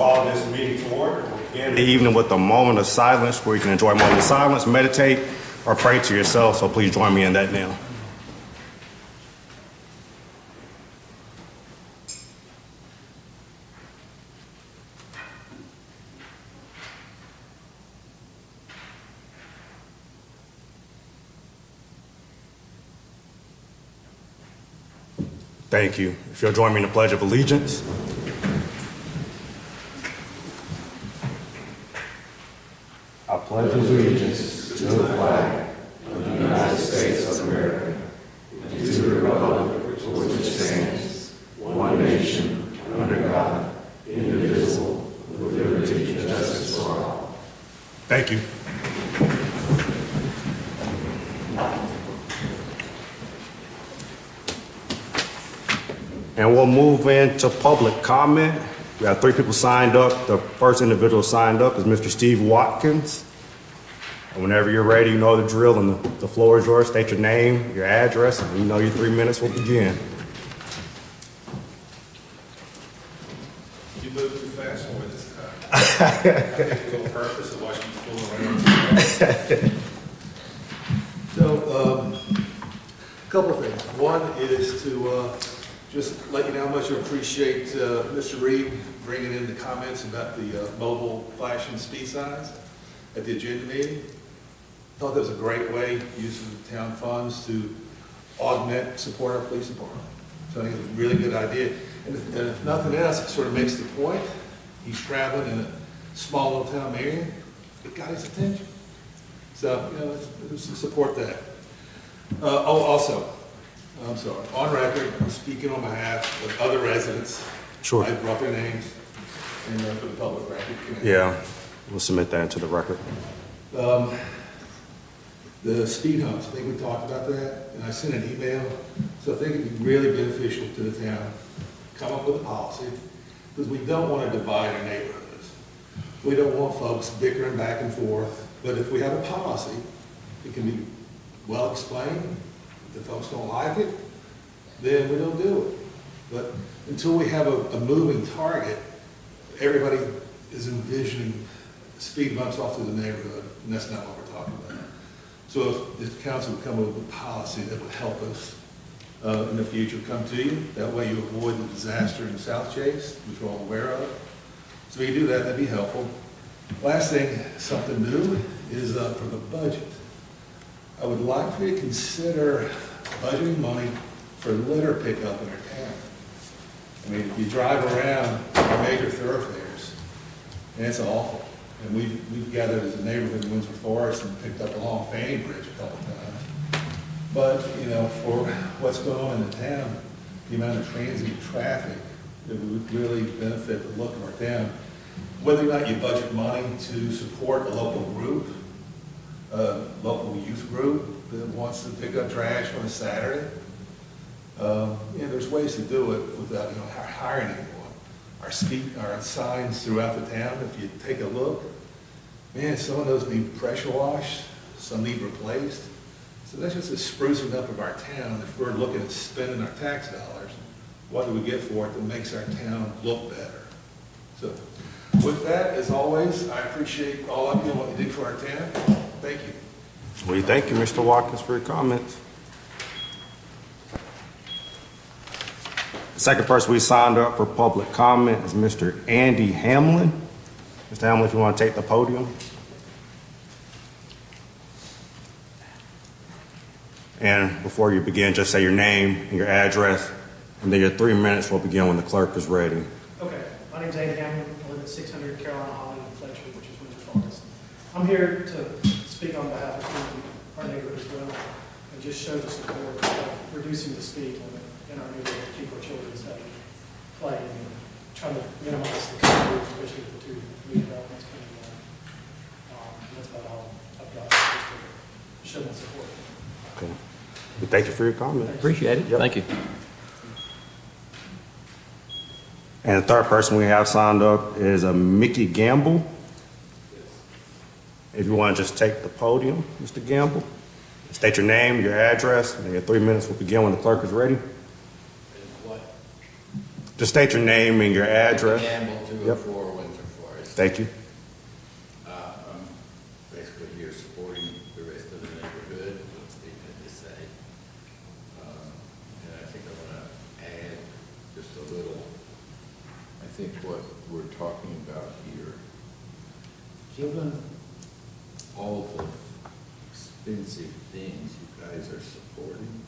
call this meeting to order. We'll begin the evening with a moment of silence where you can enjoy a moment of silence, meditate, or pray to yourself. So please join me in that now. Thank you. If you'll join me in the Pledge of Allegiance. I pledge allegiance to the flag of the United States of America and to the republic for which it stands, one nation, under God, indivisible, with liberty and justice for all. Thank you. And we'll move into public comment. We have 3 people signed up. The first individual signed up is Mr. Steve Watkins. And whenever you're ready, you know the drill, and the floor is yours. State your name, your address, and you know your 3 minutes will begin. You moved too fast for me this time. I think a little purpose of watching you fool around. So, a couple of things. One is to just let you know how much I appreciate Mr. Reed bringing in the comments about the mobile flashing speed signs at the agenda meeting. Thought that was a great way, using the town funds to augment, support our police department. So I think it's a really good idea. And if nothing else, it sort of makes the point. He's traveling in a small little town area. It got his attention. So, you know, let's support that. Also, I'm sorry, on record, I'm speaking on behalf of other residents. Sure. I brought their names and for the public record. Yeah, we'll submit that into the record. The speed humps, I think we talked about that, and I sent an email. So I think it'd be really beneficial to the town, come up with a policy, because we don't want to divide our neighborhoods. We don't want folks bickering back and forth, but if we have a policy, it can be well explained. If the folks don't like it, then we don't do it. But until we have a moving target, everybody is envisioning speed bumps off through the neighborhood, and that's not what we're talking about. So if the council would come up with a policy that would help us in the future come to you, that way you avoid the disaster in South Chase, which we're all aware of. So if you do that, that'd be helpful. Last thing, something new, is for the budget. I would like for you to consider budgeting money for litter pickup in our town. I mean, if you drive around our major thoroughfares, and it's awful. And we've gathered as a neighborhood in Windsor Forest and picked up along Fanny Bridge a couple times. But, you know, for what's going on in the town, the amount of transient traffic, it would really benefit the look of our town. Whether or not you budget money to support a local group, local youth group that wants to pick up trash on a Saturday. There's ways to do it without hiring anyone. Our signs throughout the town, if you take a look, man, some of those need pressure washed, some need replaced. So that's just a sprucing up of our town. If we're looking at spending our tax dollars, what do we get for it that makes our town look better? So with that, as always, I appreciate all of you and what you do for our town. Thank you. We thank you, Mr. Watkins, for your comments. The second person we signed up for public comment is Mr. Andy Hamlin. Mr. Hamlin, if you want to take the podium. And before you begin, just say your name and your address, and then your 3 minutes will begin when the clerk is ready. Okay, my name's Andy Hamlin. I live at 600 Carolina Holly in Fletcher, which is Windsor Forest. I'm here to speak on behalf of our neighborhood as well, and just show the support of reducing the speed limit in our neighborhood to keep our children safe, playing, and trying to minimize the coverage, especially with the 2 new developments coming in. That's about all I've got, just to show my support. Okay. We thank you for your comment. Appreciate it. Yep. Thank you. And the third person we have signed up is Mickey Gamble. If you want to just take the podium, Mr. Gamble. State your name, your address, and your 3 minutes will begin when the clerk is ready. Just state your name and your address. Campbell, 204 Windsor Forest. Thank you. I'm basically here supporting the rest of the neighborhood, what Steve had to say. And I think I want to add just a little. I think what we're talking about here, given all the expensive things you guys are supporting,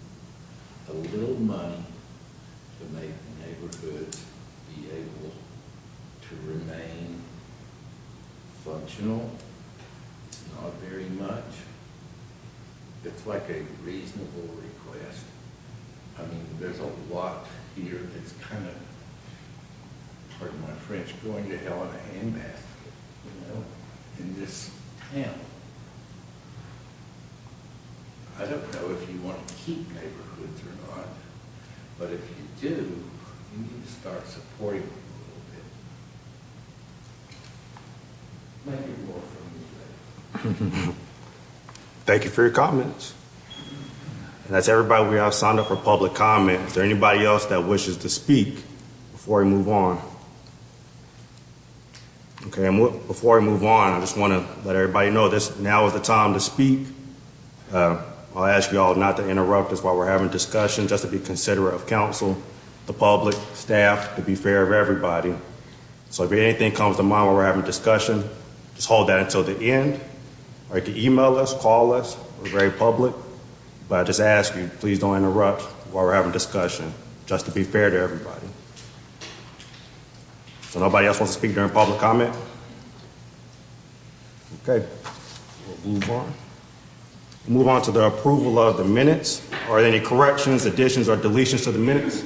a little money to make neighborhoods be able to remain functional. It's not very much. It's like a reasonable request. I mean, there's a lot here that's kind of, pardon my French, going to hell in a handbasket, you know, in this town. I don't know if you want to keep neighborhoods or not, but if you do, you need to start supporting them a little bit. Make it more from you later. Thank you for your comments. And that's everybody we have signed up for public comment. Is there anybody else that wishes to speak before we move on? Okay, and before we move on, I just want to let everybody know this now is the time to speak. I'll ask you all not to interrupt us while we're having discussion, just to be considerate of council, the public, staff, to be fair of everybody. So if anything comes to mind while we're having discussion, just hold that until the end. Or you can email us, call us. We're very public. But I just ask you, please don't interrupt while we're having discussion, just to be fair to everybody. So nobody else wants to speak during public comment? Okay, we'll move on. Move on to the approval of the minutes. Are there any corrections, additions, or deletions to the minutes?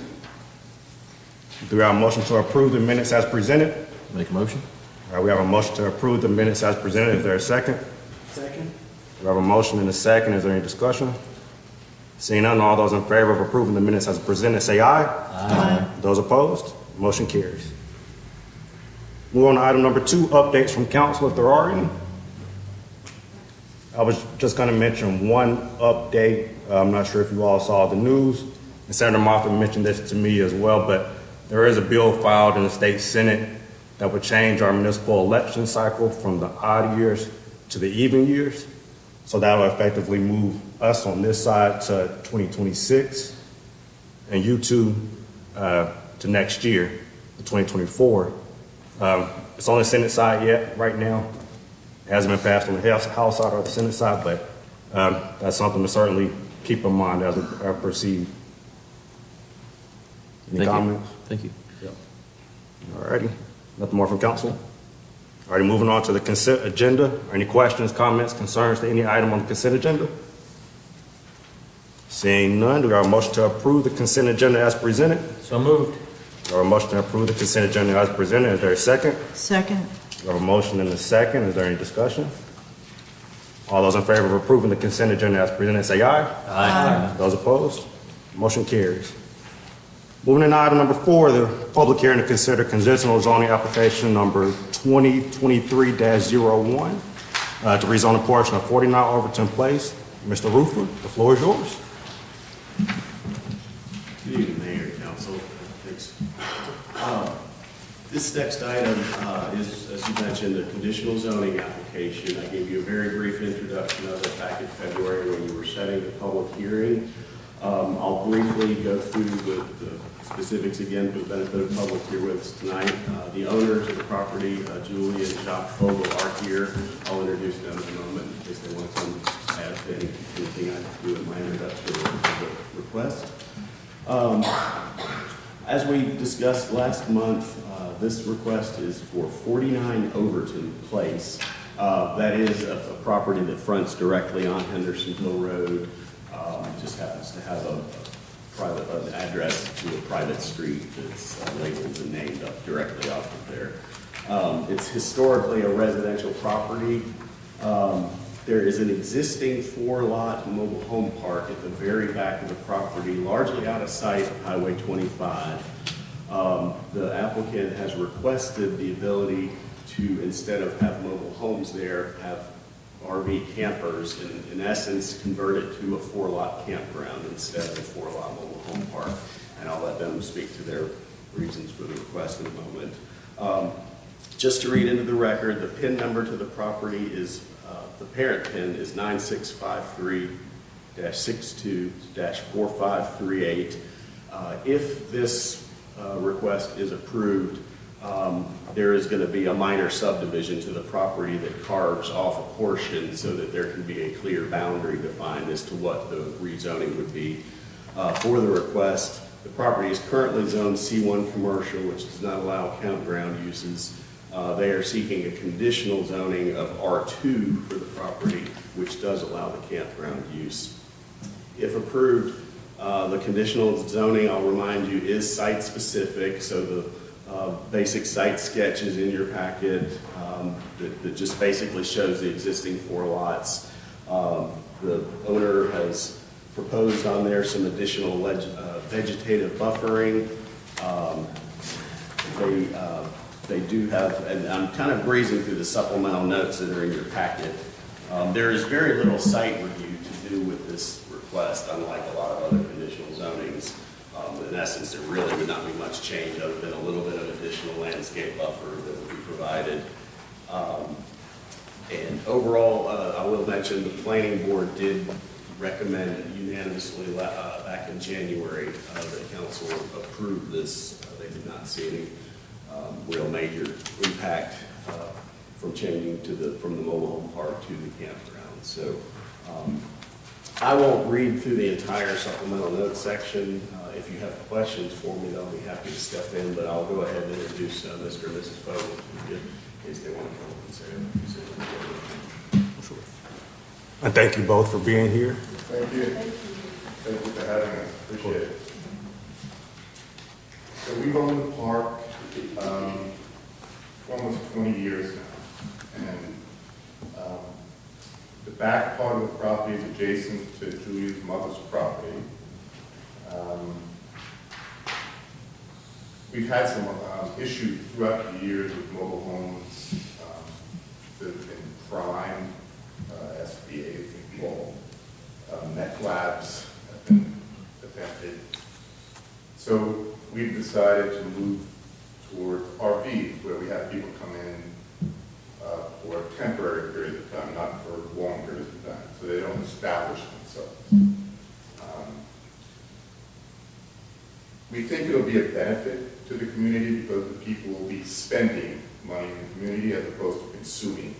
Do we have a motion to approve the minutes as presented? Make a motion? All right, we have a motion to approve the minutes as presented. Is there a second? Second. We have a motion and a second. Is there any discussion? Seeing none, all those in favor of approving the minutes as presented, say aye. Aye. Those opposed? Motion carries. Move on to item number 2, updates from council, if there are any. I was just going to mention one update. I'm not sure if you all saw the news, and Senator Moffitt mentioned this to me as well, but there is a bill filed in the state Senate that would change our municipal election cycle from the odd years to the even years. So that will effectively move us on this side to 2026 and you two to next year, 2024. It's on the Senate side yet, right now. It hasn't been passed on the House side or the Senate side, but that's something to certainly keep in mind as we proceed. Any comments? Thank you. All righty. Nothing more from council? All righty, moving on to the consent agenda. Are any questions, comments, concerns to any item on the consent agenda? Seeing none, do we have a motion to approve the consent agenda as presented? So moved. Do we have a motion to approve the consent agenda as presented? Is there a second? Second. We have a motion and a second. Is there any discussion? All those in favor of approving the consent agenda as presented, say aye. Aye. Those opposed? Motion carries. Moving into item number 4, the public hearing to consider conditional zoning application number 2023-01 to rezone a portion of 49 Overton Place. Mr. Roofer, the floor is yours. Good evening, Mayor and Council. Thanks. This next item is, as you mentioned, a conditional zoning application. I gave you a very brief introduction of it back in February when you were setting the public hearing. I'll briefly go through the specifics again for the benefit of the public here with us tonight. The owners of the property, Julie and Jacques Fogel, are here. I'll introduce them in a moment in case they want to come add anything I have to do in my introduction or the request. As we discussed last month, this request is for 49 Overton Place. That is a property that fronts directly on Hendersonville Road. It just happens to have an address to a private street that's labeled and named up directly off of there. It's historically a residential property. There is an existing 4-lot mobile home park at the very back of the property, largely out of sight of Highway 25. The applicant has requested the ability to, instead of have mobile homes there, have RV campers, and in essence, convert it to a 4-lot campground instead of a 4-lot mobile home park. And I'll let them speak to their reasons for the request in a moment. Just to read into the record, the PIN number to the property is, the parent PIN is 9653-62-4538. If this request is approved, there is going to be a minor subdivision to the property that carves off a portion so that there can be a clear boundary defined as to what the rezoning would be. For the request, the property is currently zoned C1 commercial, which does not allow campground uses. They are seeking a conditional zoning of R2 for the property, which does allow the campground use. If approved, the conditional zoning, I'll remind you, is site-specific, so the basic site sketch is in your packet that just basically shows the existing 4 lots. The owner has proposed on there some additional vegetative buffering. They do have, and I'm kind of breezing through the supplemental notes that are in your packet. There is very little site review to do with this request, unlike a lot of other conditional zonings. In essence, there really would not be much change other than a little bit of additional landscape buffer that would be provided. And overall, I will mention the planning board did recommend unanimously back in January that council approve this. They did not see any real major impact from changing from the mobile home park to the campground. So I won't read through the entire supplemental notes section. If you have questions for me, I'll be happy to step in, but I'll go ahead and introduce Mr. and Mrs. Fogle in case they want to come up and say Sure. And thank you both for being here. Thank you. Thank you for having us. Appreciate it. So we've owned the park for almost 20 years now. And the back part of the property is adjacent to Julia's mother's property. We've had some issues throughout the years with mobile homes that have been prime, SBA has been called, net labs have been attempted. So we've decided to move towards RVs, where we have people come in for a temporary period of time, not for long periods of time, so they don't establish themselves. We think it'll be a benefit to the community because the people will be spending money in the community as opposed to consuming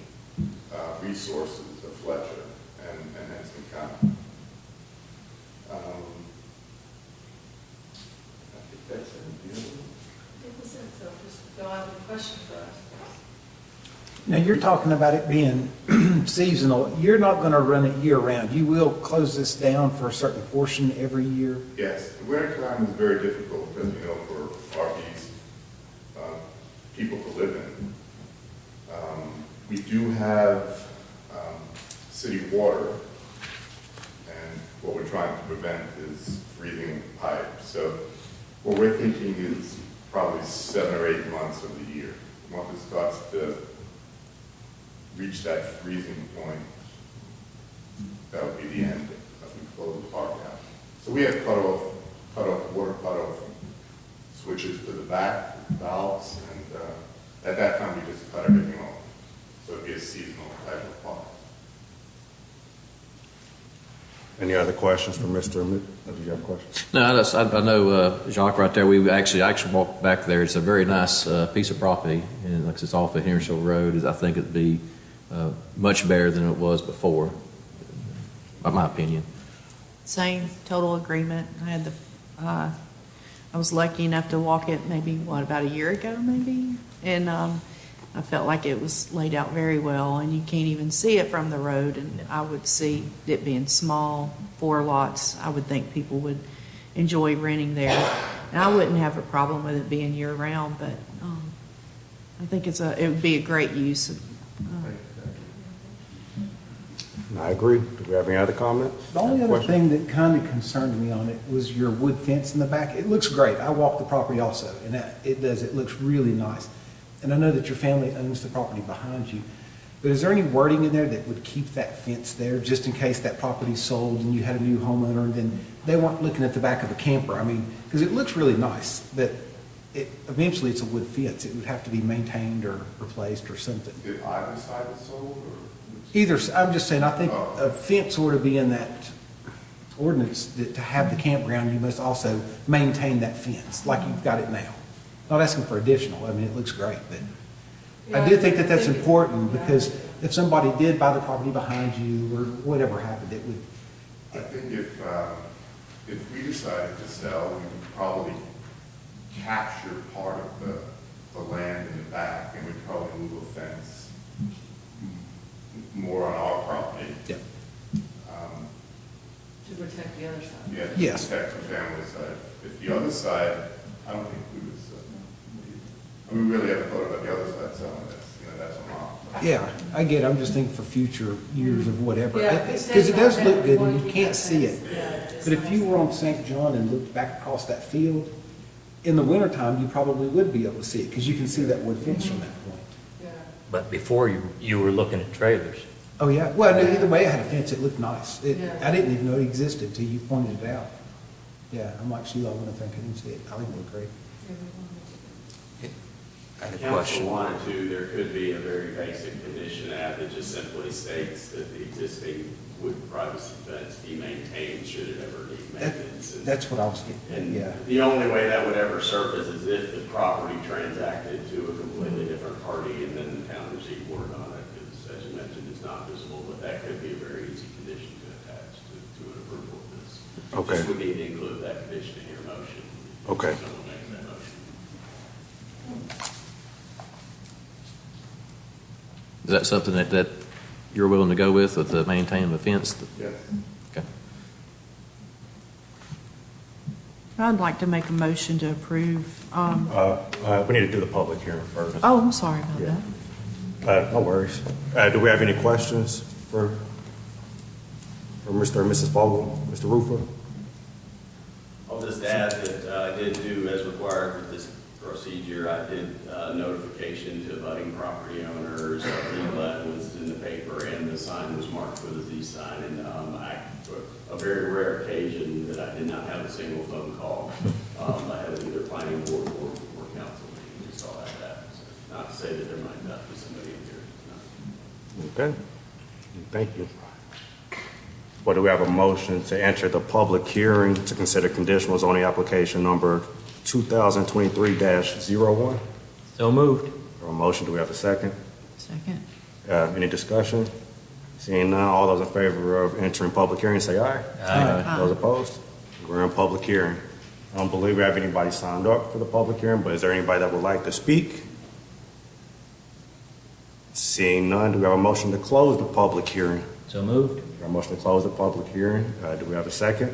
resources of Fletcher and Henson County. I think that's it. So just fill out the question for us. Now, you're talking about it being seasonal. You're not going to run it year-round. You will close this down for a certain portion every year? Yes, the winter time is very difficult, as you know, for RVs, people to live in. We do have city water, and what we're trying to prevent is freezing pipes. So what we're thinking is probably 7 or 8 months of the year. Once it starts to reach that freezing point, that would be the end of we close the park down. So we have water cutoff switches to the back, valves, and at that time we just cut everything off. So it'd be a seasonal type of park. Any other questions for Mr. Did you have questions? No, I know Jacques right there. We actually walked back there. It's a very nice piece of property, and like it's off of Hendersonville Road. I think it'd be much better than it was before, by my opinion. Same, total agreement. I was lucky enough to walk it maybe, about a year ago maybe? And I felt like it was laid out very well, and you can't even see it from the road. And I would see it being small, 4 lots. I would think people would enjoy renting there. And I wouldn't have a problem with it being year-round, but I think it would be a great use. I agree. Do we have any other comments? The only other Questions? thing that kind of concerned me on it was your wood fence in the back. It looks great. I walked the property also, and it looks really nice. And I know that your family owns the property behind you, but is there any wording in there that would keep that fence there just in case that property's sold and you had a new homeowner and then they weren't looking at the back of a camper? I mean, because it looks really nice, but eventually it's a wood fence. It would have to be maintained or replaced or something. If either side is sold, or? Either, I'm just saying, I think a fence ought to be in that ordinance that to have the campground, you must also maintain that fence like you've got it now. Not asking for additional, I mean, it looks great, but I do think that that's important because if somebody did buy the property behind you or whatever happened, it would, I think if we decided to sell, we would probably capture part of the land in the back, and we'd probably move a fence more on our property. yeah. To protect the other side. Yeah, to Yes. protect the family side. If the other side, I don't think we would sell. I mean, we really haven't thought about the other side selling this, that's a lot. Yeah, I get it. I'm just thinking for future years of whatever. Yeah, Because it does look good and you keep can't that see fence. it. Yeah, But if you were on St. John and looked back across that field, in the wintertime, you probably would be able to see it because you can see that wood fence from that point. Yeah. But before you were looking at trailers. Oh, yeah. Well, no, either way, it had a fence. It looked nice. Yeah. I didn't even know it existed until you pointed it out. Yeah, I'm like Sheila. I wouldn't think I didn't see it. I think it looked great. I had a Council question. wanted to, there could be a very basic condition add that just simply states that the existing wood privacy fence be maintained should it ever need maintenance. That's what I was getting at, And yeah. the only way that would ever surface is if the property transacted to a completely different party and then the town received word on it, because as you mentioned, it's not visible, but that could be a very easy condition to attach to an approval of this. Okay. Just would need to include that condition in your motion. Okay. If someone makes that motion. Is that something that you're willing to go with the maintaining the fence? Yes. Okay. I'd like to make a motion to approve, We need to do the public hearing first. oh, I'm sorry about Yeah. that. No worries. Do we have any questions for Mr. and Mrs. Vogel, Mr. Roofer? I'll just add that I did do as required with this procedure. I did notification to abutting property owners. The lead was in the paper and the sign was marked with a Z sign. And for a very rare occasion that I did not have a single phone call. I had either planning board or council meeting, just all that. So not to say that there might not be somebody in here. Okay. Thank you. Well, do we have a motion to enter the public hearing to consider conditional zoning application number 2023-01? So moved. A motion, do we have a second? Second. Any discussion? Seeing none, all those in favor of entering public hearing, say aye. Aye. Those opposed? We're in public hearing. I don't believe we have anybody signed up for the public hearing, but is there anybody that would like to speak? Seeing none, do we have a motion to close the public hearing? So moved. We have a motion to close the public hearing. Do we have a second?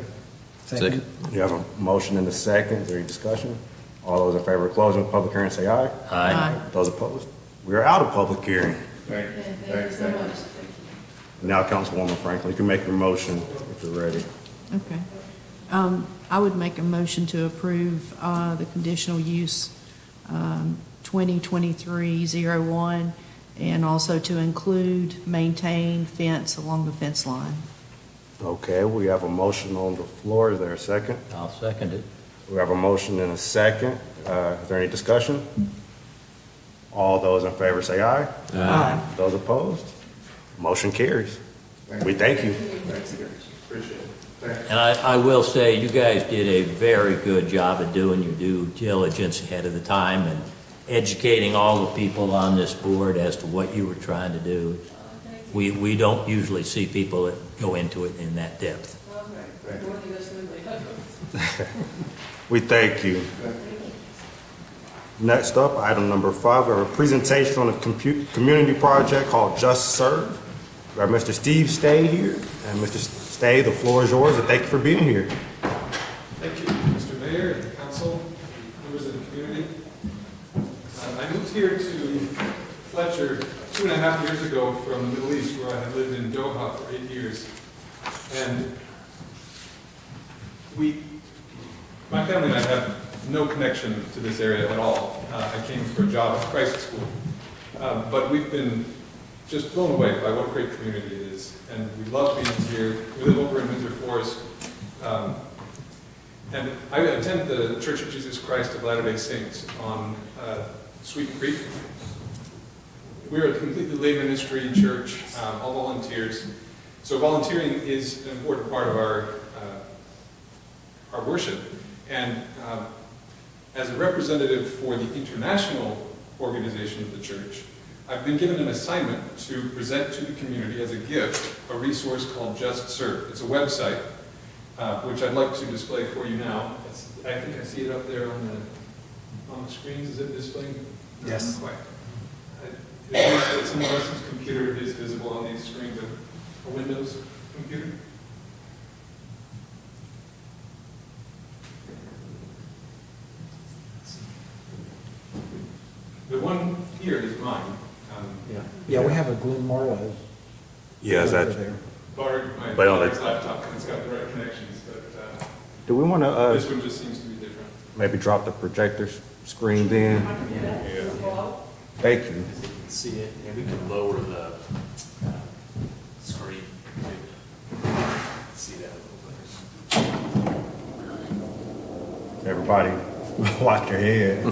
Second. You have a motion and a second. Is there any discussion? All those in favor of closing the public hearing, say aye. Aye. Those opposed? We are out of public hearing. Thank you. Thank you so much. Now, Councilwoman Franklin, you can make your motion if you're ready. Okay. I would make a motion to approve the conditional use 2023-01, and also to include maintain fence along the fence line. Okay, we have a motion on the floor. Is there a second? I'll second it. We have a motion and a second. Is there any discussion? All those in favor say aye. Aye. Those opposed? Motion carries. We thank you. Thanks again. Appreciate it. Thank you. And I will say, you guys did a very good job of doing your due diligence ahead of the time and educating all the people on this board as to what you were trying to do. We don't usually see people that go into it in that depth. Okay. More than this smoothly. We thank you. Next up, item number 5, we have a presentation on a community project called Just Serve. We have Mr. Steve Stay here. And Mr. Stay, the floor is yours, and thank you for being here. Thank you, Mr. Mayor, council, members of the community. I moved here to Fletcher 2.5 years ago from the Middle East, where I had lived in Doha for 8 years. And my family and I have no connection to this area at all. I came for a job at Christ School. But we've been just blown away by what a great community it is. And we love being here. We live over in Windsor Forest. And I attend the Church of Jesus Christ of Latter-day Saints on Sweet Creek. We're a completely lay ministry church, all volunteers. So volunteering is an important part of our worship. And as a representative for the international organization of the church, I've been given an assignment to present to the community as a gift a resource called Just Serve. It's a website, which I'd like to display for you now. I think I see it up there on the screens. Is it displaying? Yes. Not quite. It appears that someone else's computer is visible on these screens, a Windows computer. The one here is mine. Yeah, we have a Glen Marlowe. Yeah, is over that, there. Borrowed my But on the- daughter's laptop and it's got the right connections, but do we want to this one just seems to be different. maybe drop the projector screen then? Thank you. See it, and we can lower the screen. See that a little better. Everybody, watch your head.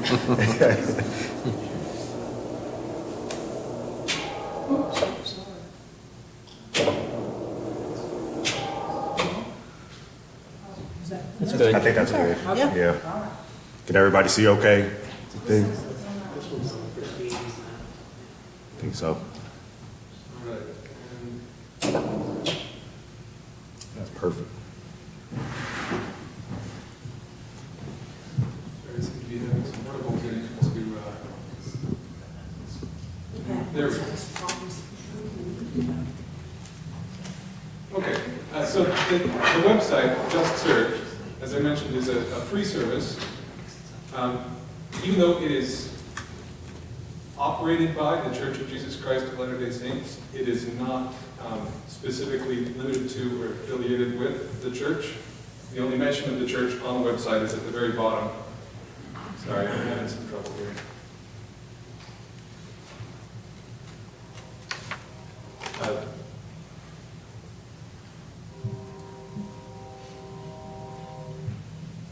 That's good. I think that's good. Yeah. Yeah. Can everybody see okay? Think so. All right. And That's perfect. there seems to be having some trouble getting it to, there we go. Okay, so the website, Just Serve, as I mentioned, is a free service. Even though it is operated by the Church of Jesus Christ of Latter-day Saints, it is not specifically limited to or affiliated with the church. The only mention of the church on the website is at the very bottom. Sorry, I'm having some trouble here.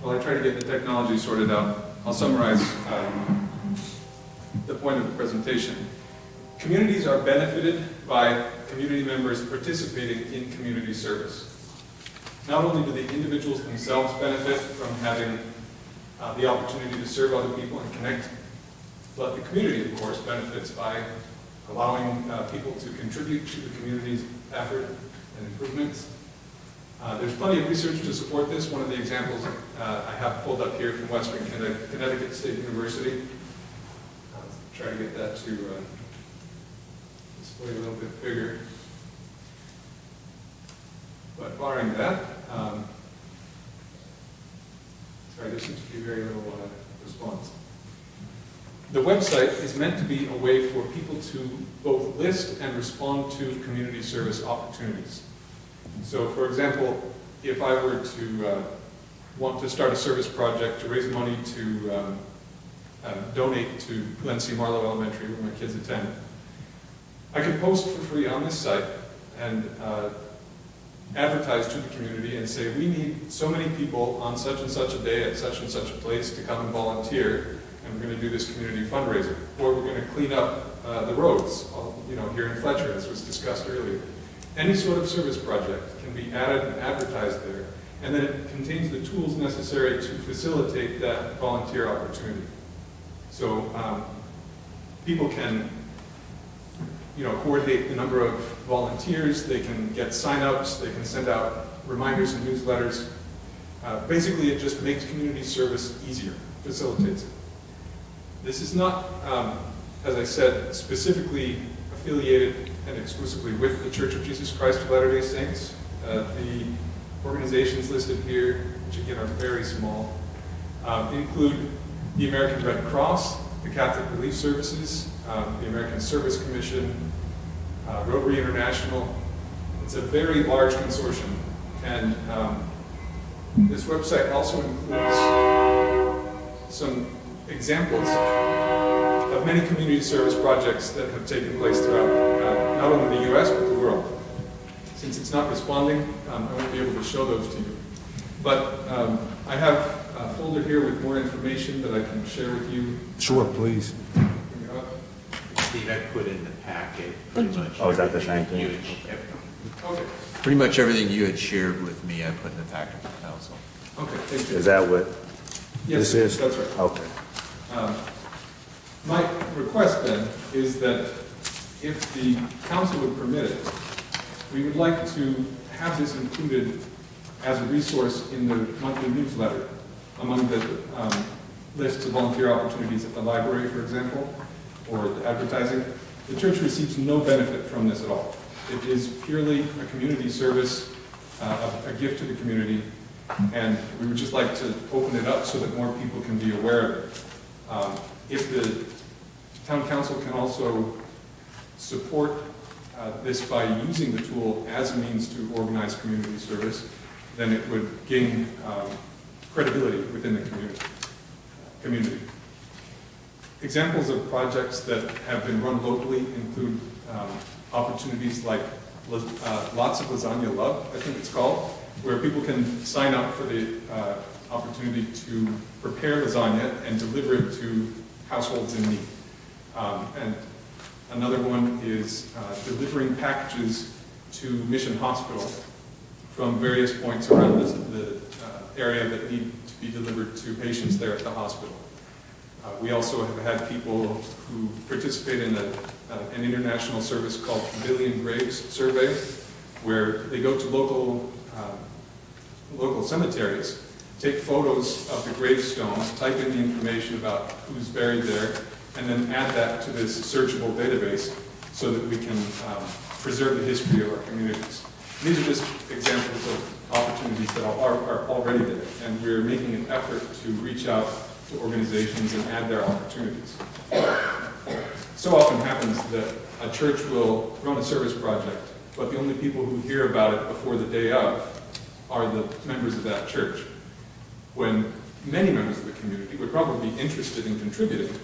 While I try to get the technology sorted out, I'll summarize the point of the presentation. Communities are benefited by community members participating in community service. Not only do the individuals themselves benefit from having the opportunity to serve other people and connect, but the community, of course, benefits by allowing people to contribute to the community's effort and improvements. There's plenty of research to support this. One of the examples I have pulled up here from Western Connecticut State University. I'll try to get that to display a little bit bigger. But barring that, sorry, there seems to be very little response. The website is meant to be a way for people to both list and respond to community service opportunities. So, for example, if I were to want to start a service project to raise money to donate to Glen C. Marlowe Elementary, where my kids attend, I could post for free on this site and advertise to the community and say, we need so many people on such and such a day at such and such a place to come and volunteer, and we're going to do this community fundraiser, or we're going to clean up the roads, here in Fletcher, as was discussed earlier. Any sort of service project can be added and advertised there, and then it contains the tools necessary to facilitate that volunteer opportunity. So people can, coordinate the number of volunteers, they can get sign-ups, they can send out reminders and newsletters. Basically, it just makes community service easier, facilitates it. This is not, as I said, specifically affiliated and exclusively with the Church of Jesus Christ of Latter-day Saints. The organizations listed here, which again are very small, include the American Red Cross, the Catholic Relief Services, the American Service Commission, Rotary International. It's a very large consortium, and this website also includes some examples of many community service projects that have taken place throughout not only the U.S. but the world. Since it's not responding, I won't be able to show those to you. But I have a folder here with more information that I can share with you. Sure, please. Steve, I put in the packet pretty much. Oh, is that the same everything thing? you had- Okay, Pretty much everything you had shared with me, I put in the packet for council. okay, thank you. Is that what Yes, this is? that's right. Okay. My request then is that if the council would permit it, we would like to have this included as a resource in the monthly newsletter among the lists of volunteer opportunities at the library, for example, or the advertising. The church receives no benefit from this at all. It is purely a community service, a gift to the community, and we would just like to open it up so that more people can be aware of it. If the town council can also support this by using the tool as a means to organize community service, then it would gain credibility within the community. Examples of projects that have been run locally include opportunities like Lots of Lasagna Love, I think it's called, where people can sign up for the opportunity to prepare lasagna and deliver it to households in need. And another one is delivering packages to Mission Hospital from various points around the area that need to be delivered to patients there at the hospital. We also have had people who participate in an international service called Pavilion Graves Survey, where they go to local cemeteries, take photos of the gravestones, type in the information about who's buried there, and then add that to this searchable database so that we can preserve the history of our communities. These are just examples of opportunities that are already there, and we're making an effort to reach out to organizations and add their opportunities. So often happens that a church will run a service project, but the only people who hear about it before the day of are the members of that church, when many members of the community would probably be interested in contributing,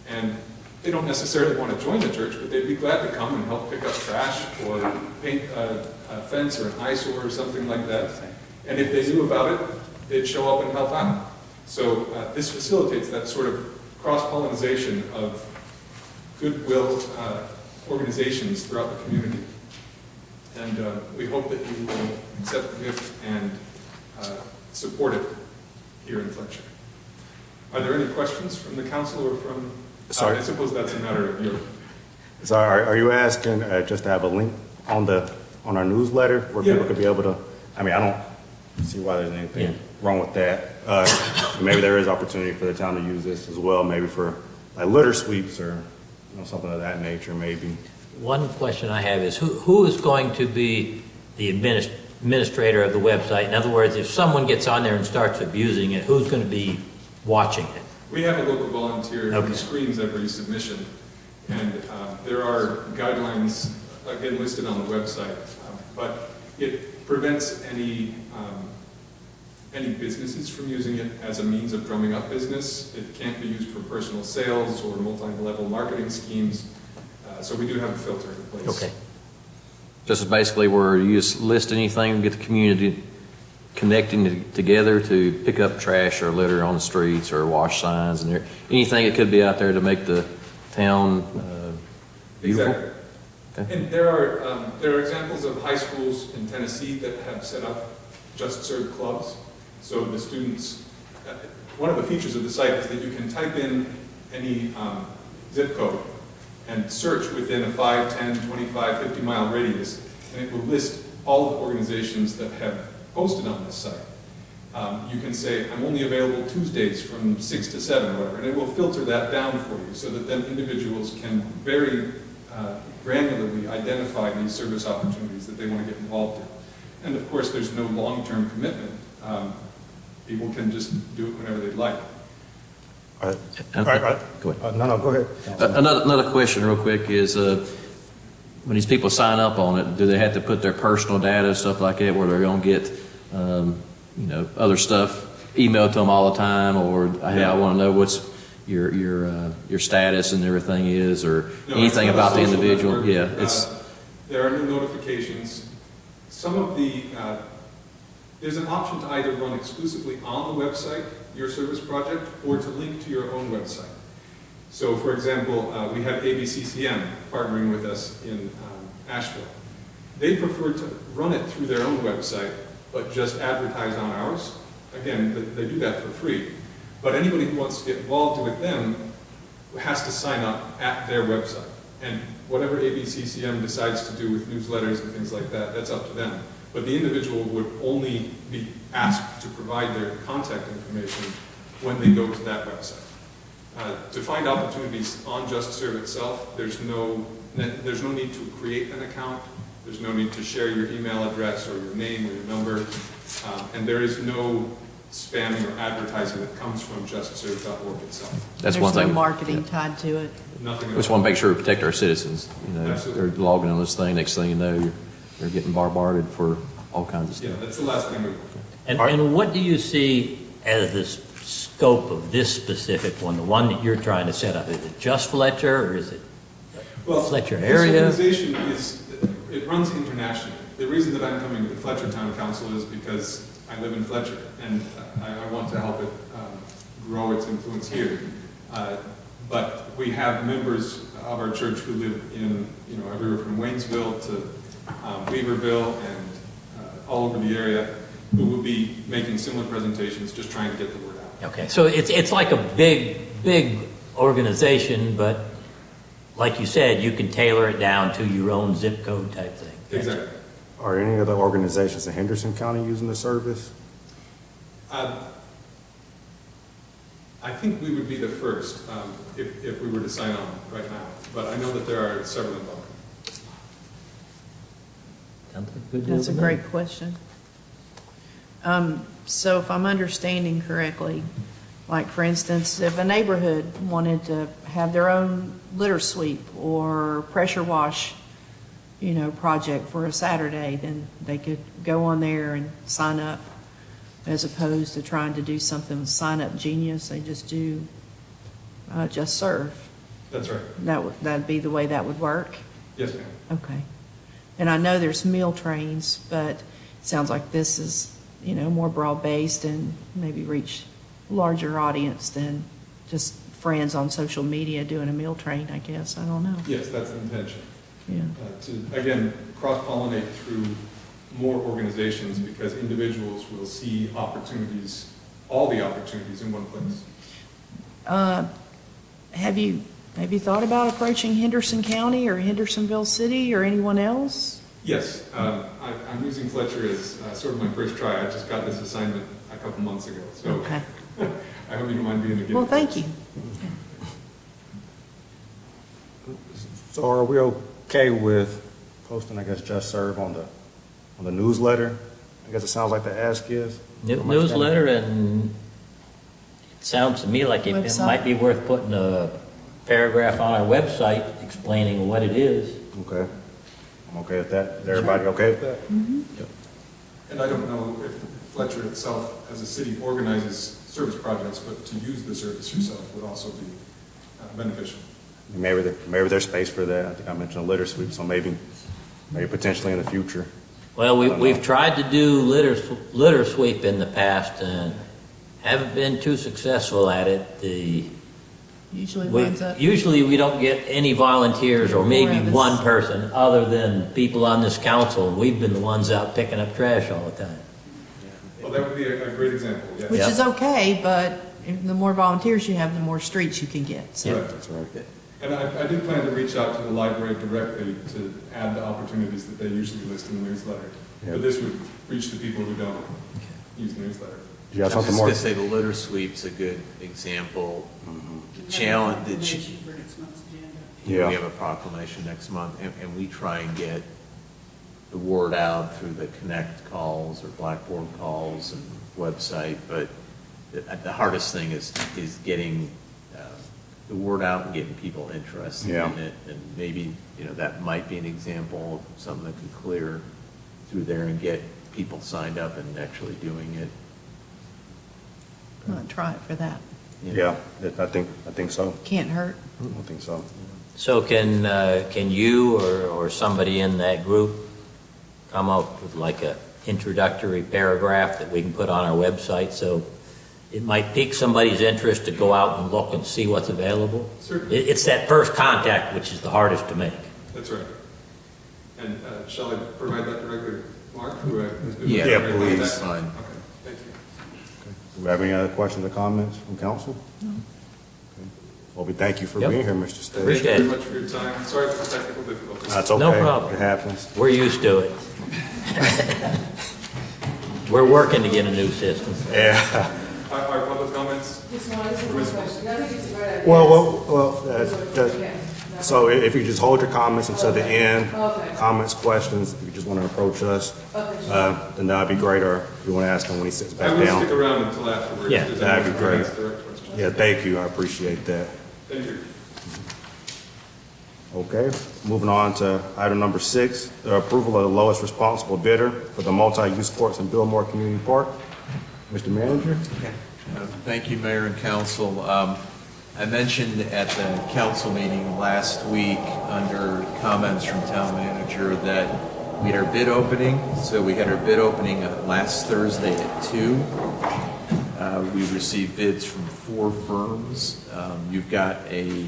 and they don't necessarily want to join the church, but they'd be glad to come and help pick up trash or paint a fence or an eyesore or something like that. And if they knew about it, they'd show up and help out. So this facilitates that sort of cross-pollination of goodwill organizations throughout the community. And we hope that you will accept the gift and support it here in Fletcher. Are there any questions from the council or from... Sorry. I suppose that's a matter of your... So are you asking just to have a link on our newsletter where Yeah. people could be able to, I mean, I don't see why there's anything Yeah. wrong with that. Maybe there is opportunity for the town to use this as well, maybe for like litter sweeps or something of that nature, maybe. One question I have is, who is going to be the administrator of the website? In other words, if someone gets on there and starts abusing it, who's going to be watching it? We have a local volunteer Okay. who screens every submission, and there are guidelines, again, listed on the website, but it prevents any businesses from using it as a means of drumming up business. It can't be used for personal sales or multi-level marketing schemes, so we do have a filter in place. Okay. Just basically where you just list anything, get the community connecting together to pick up trash or litter on the streets or wash signs and anything that could be out there to make the town beautiful. Exactly. Okay. And there are examples of high schools in Tennessee that have set up Just Serve clubs. So the students, one of the features of the site is that you can type in any zip code and search within a 5, 10, 25, 50 mile radius, and it will list all of the organizations that have posted on this site. You can say, I'm only available Tuesdays from 6 to 7 or whatever, and it will filter that down for you so that then individuals can very granularly identify these service opportunities that they want to get involved in. And of course, there's no long-term commitment. People can just do it whenever they'd like. All right. Go ahead. No, go ahead. Another question real quick is, when these people sign up on it, do they have to put their personal data, stuff like that, where they're going to get, other stuff emailed to them all the time, or, hey, I want to know what's your status and everything is, or No, anything it's not about the a social individual? network. Yeah, it's, There are new notifications. Some of the There's an option to either run exclusively on the website, your service project, or to link to your own website. So for example, we have ABCCM partnering with us in Asheville. They prefer to run it through their own website, but just advertise on ours. Again, they do that for free. But anybody who wants to get involved with them has to sign up at their website. And whatever ABCCM decides to do with newsletters and things like that, that's up to them. But the individual would only be asked to provide their contact information when they go to that website. To find opportunities on Just Serve itself, there's no need to create an account. There's no need to share your email address or your name or your number. And there is no spamming or advertising that comes from justserve.org itself. That's one There's thing. no marketing tied to it. Nothing We at just all. want to make sure we protect our citizens. You know, Absolutely. they're logging on this thing, next thing you know, they're getting bombarded for all kinds of stuff. Yeah, that's the last thing we want. And what do you see as the scope of this specific one, the one that you're trying to set up? Is it just Fletcher, or is it Fletcher area? This organization it runs internationally. The reason that I'm coming to the Fletcher Town Council is because I live in Fletcher, and I want to help it grow its influence here. But we have members of our church who live in, everywhere from Waynesville to Weaverville and all over the area, who will be making similar presentations, just trying to get the word out. Okay, so it's like a big organization, but like you said, you can tailor it down to your own zip code type thing. Exactly. Are any other organizations in Henderson County using the service? I think we would be the first if we were to sign on right now, but I know that there are several involved. Sounds like a good deal That's a to me. great question. So if I'm understanding correctly, like for instance, if a neighborhood wanted to have their own litter sweep or pressure wash, project for a Saturday, then they could go on there and sign up, as opposed to trying to do something with Sign Up Genius. They just do Just Serve. That's right. That'd be the way that would work? Yes, ma'am. Okay. And I know there's meal trains, but it sounds like this is, more broad-based and maybe reach larger audience than just friends on social media doing a meal train, I guess. I don't know. Yes, that's the intention. Yeah. To, again, cross-pollinate through more organizations, because individuals will see opportunities, all the opportunities in one place. Have you thought about approaching Henderson County or Hendersonville City or anyone else? Yes, I'm using Fletcher as sort of my first try. I just got this assignment a couple months ago, so Okay. I hope you don't mind being a guinea Well, pig. thank you. So are we okay with posting, I guess, Just Serve on the newsletter? I guess it sounds like the ask is. Newsletter, and it sounds to me like it Website. might be worth putting a paragraph on our website explaining what it is. Okay. I'm okay with that. Is everybody okay with that? And I don't know if Fletcher itself, as a city, organizes service projects, but to use the service yourself would also be beneficial. Maybe there's space for that. I think I mentioned a litter sweep, so maybe potentially in the future. Well, we've tried to do litter sweep in the past and haven't been too successful at it. Usually winds up. Usually we don't get any volunteers, or maybe More of us. one person other than people on this council. We've been the ones out picking up trash all the time. Well, that would be a great example, yes. Which Yeah. is okay, but the more volunteers you have, the more streets you can get. So. Right. That's right. And I do plan to reach out to the library directly to add the opportunities that they usually list in the newsletter. Yeah. But this would reach the people who don't use the newsletter. Do you have I was something just more? gonna say the litter sweep's a good example. The challenge, For next month's agenda. Yeah. we have a proclamation next month, and we try and get the word out through the Connect calls or Blackboard calls and website, but the hardest thing is getting the word out and getting people interested Yeah. in it. And maybe, that might be an example of something that could clear through there and get people signed up and actually doing it. Might try it for that. Yeah, I think so. Can't hurt. I think so. So can you or somebody in that group come up with like a introductory paragraph that we can put on our website, so it might pique somebody's interest to go out and look and see what's available. Certainly. It's that first contact which is the hardest to make. That's right. And shall I provide that directly to Mark, who has been Yeah, my primary please. contact? Fine. Okay, thank you. Do we have any other questions or comments from council? No. Well, we thank you for Yep. being here, Mr. Thank Stay. you Appreciate very it. much for your time. Sorry for the technical difficulties. That's okay. No problem. It happens. We're used to it. We're working to get a new system. Yeah. Our public comments? Just one, this is one question. I think it's a great idea. So if you just hold your comments until the end, Okay. comments, questions, if you just want to approach us, then that'd be great, or if you want to ask him when he sits I back will stick down. around until afterwards. Yeah, if there's that'd be anyone who great. has direct questions. Yeah, thank you, I appreciate that. Thank you. Okay, moving on to item number 6, the approval of the lowest responsible bidder for the multi-use courts in Billmore Community Park. Mr. Manager? Thank you, Mayor and Council. I mentioned at the council meeting last week, under comments from town manager, that we had our bid opening. So we had our bid opening last Thursday at 2. We received bids from 4 firms. You've got a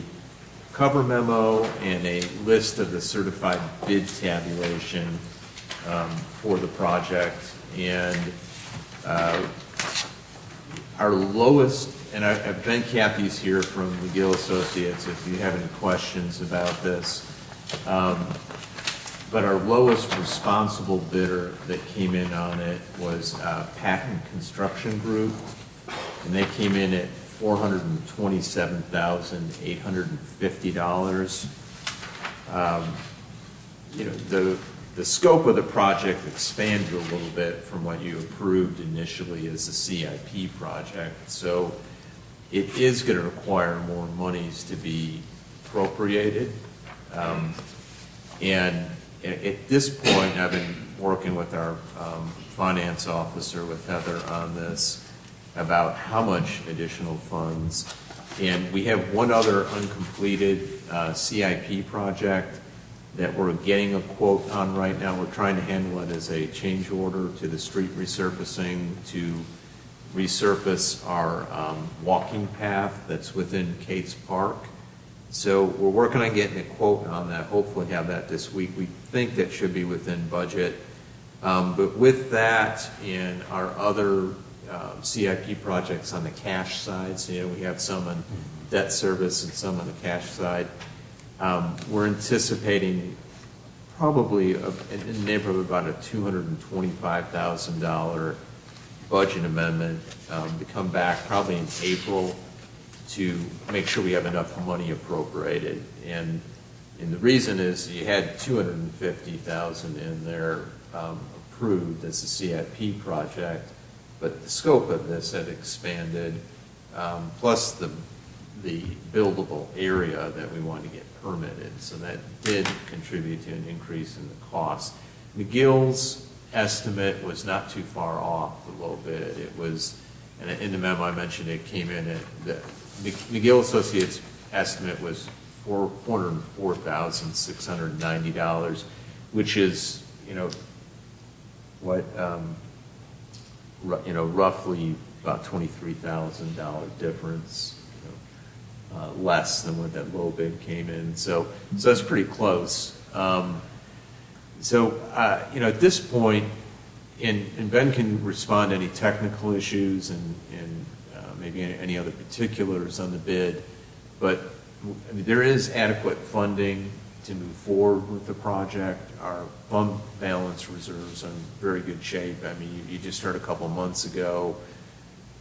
cover memo and a list of the certified bid tabulation for the project. And our lowest, and Ben Cathy's here from McGill Associates if you have any questions about this. But our lowest responsible bidder that came in on it was Patton Construction Group, and they came in at $427,850. You know, the scope of the project expanded a little bit from what you approved initially as a CIP project. So it is going to require more monies to be appropriated. And at this point, I've been working with our finance officer, with Heather, on this, about how much additional funds. And we have one other uncompleted CIP project that we're getting a quote on right now. We're trying to handle it as a change order to the street resurfacing to resurface our walking path that's within Cates Park. So we're working on getting a quote on that, hopefully have that this week. We think that should be within budget. But with that and our other CIP projects on the cash side, so we have some on debt service and some on the cash side, we're anticipating probably in the neighborhood of about a $225,000 budget amendment to come back probably in April to make sure we have enough money appropriated. And the reason is you had $250,000 in there approved as a CIP project, but the scope of this had expanded, plus the buildable area that we wanted to get permitted. So that did contribute to an increase in the cost. McGill's estimate was not too far off a little bit. It was, and in the memo I mentioned, it came in at, the McGill Associates estimate was $404,690, which is, roughly about $23,000 difference, less than what that low bid came in. So that's pretty close. At this point, and Ben can respond to any technical issues and maybe any other particulars on the bid, but there is adequate funding to move forward with the project. Our fund balance reserves are in very good shape. I mean, you just heard a couple months ago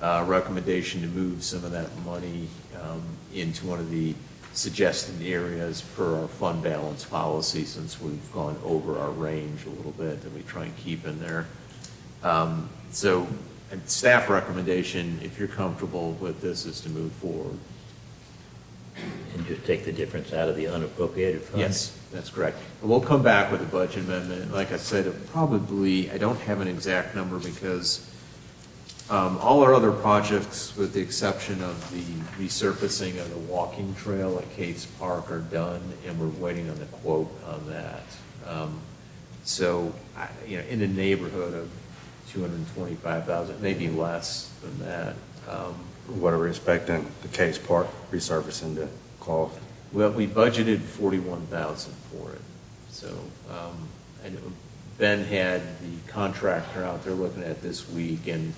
recommendation to move some of that money into one of the suggested areas per our fund balance policy, since we've gone over our range a little bit that we try and keep in there. And staff recommendation, if you're comfortable with this, is to move forward. And just take the difference out of the unappropriated funds? Yes, that's correct. And we'll come back with a budget amendment. Like I said, I don't have an exact number because all our other projects, with the exception of the resurfacing of the walking trail at Cates Park, are done, and we're waiting on the quote on that. In the neighborhood of 225,000, maybe less than that. What are we expecting the Case Park resurfacing to cost? Well, we budgeted 41,000 for it. So, I know Ben had the contractor out there looking at this week, and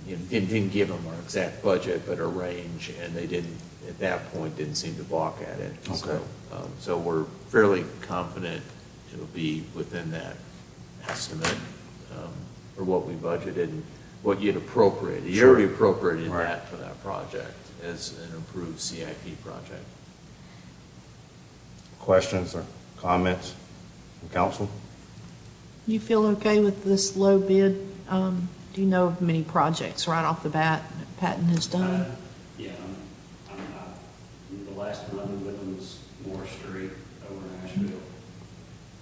didn't give them our exact budget, but a range, and they didn't, at that point, didn't seem to balk at it. Okay. So we're fairly confident it'll be within that estimate for what we budgeted and what you'd appropriated. You already appropriated Right. that for that project as an improved CIP project. Questions or comments from council? You feel okay with this low bid? Do you know of many projects right off the bat that Patton has done? Yeah, the last one I've been with them was Moore Street over in Asheville.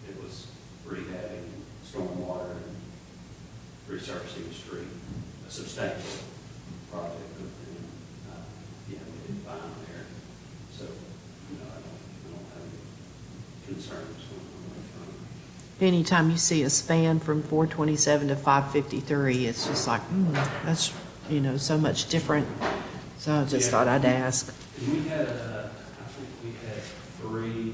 It was rehabbing stormwater and resurfacing the street, a substantial project. And, yeah, we did fine there. So, I don't have any concerns on that front. Anytime you see a span from 427 to 553, it's just like, that's, so much different. So I just thought I'd ask. And we had, I think we had three,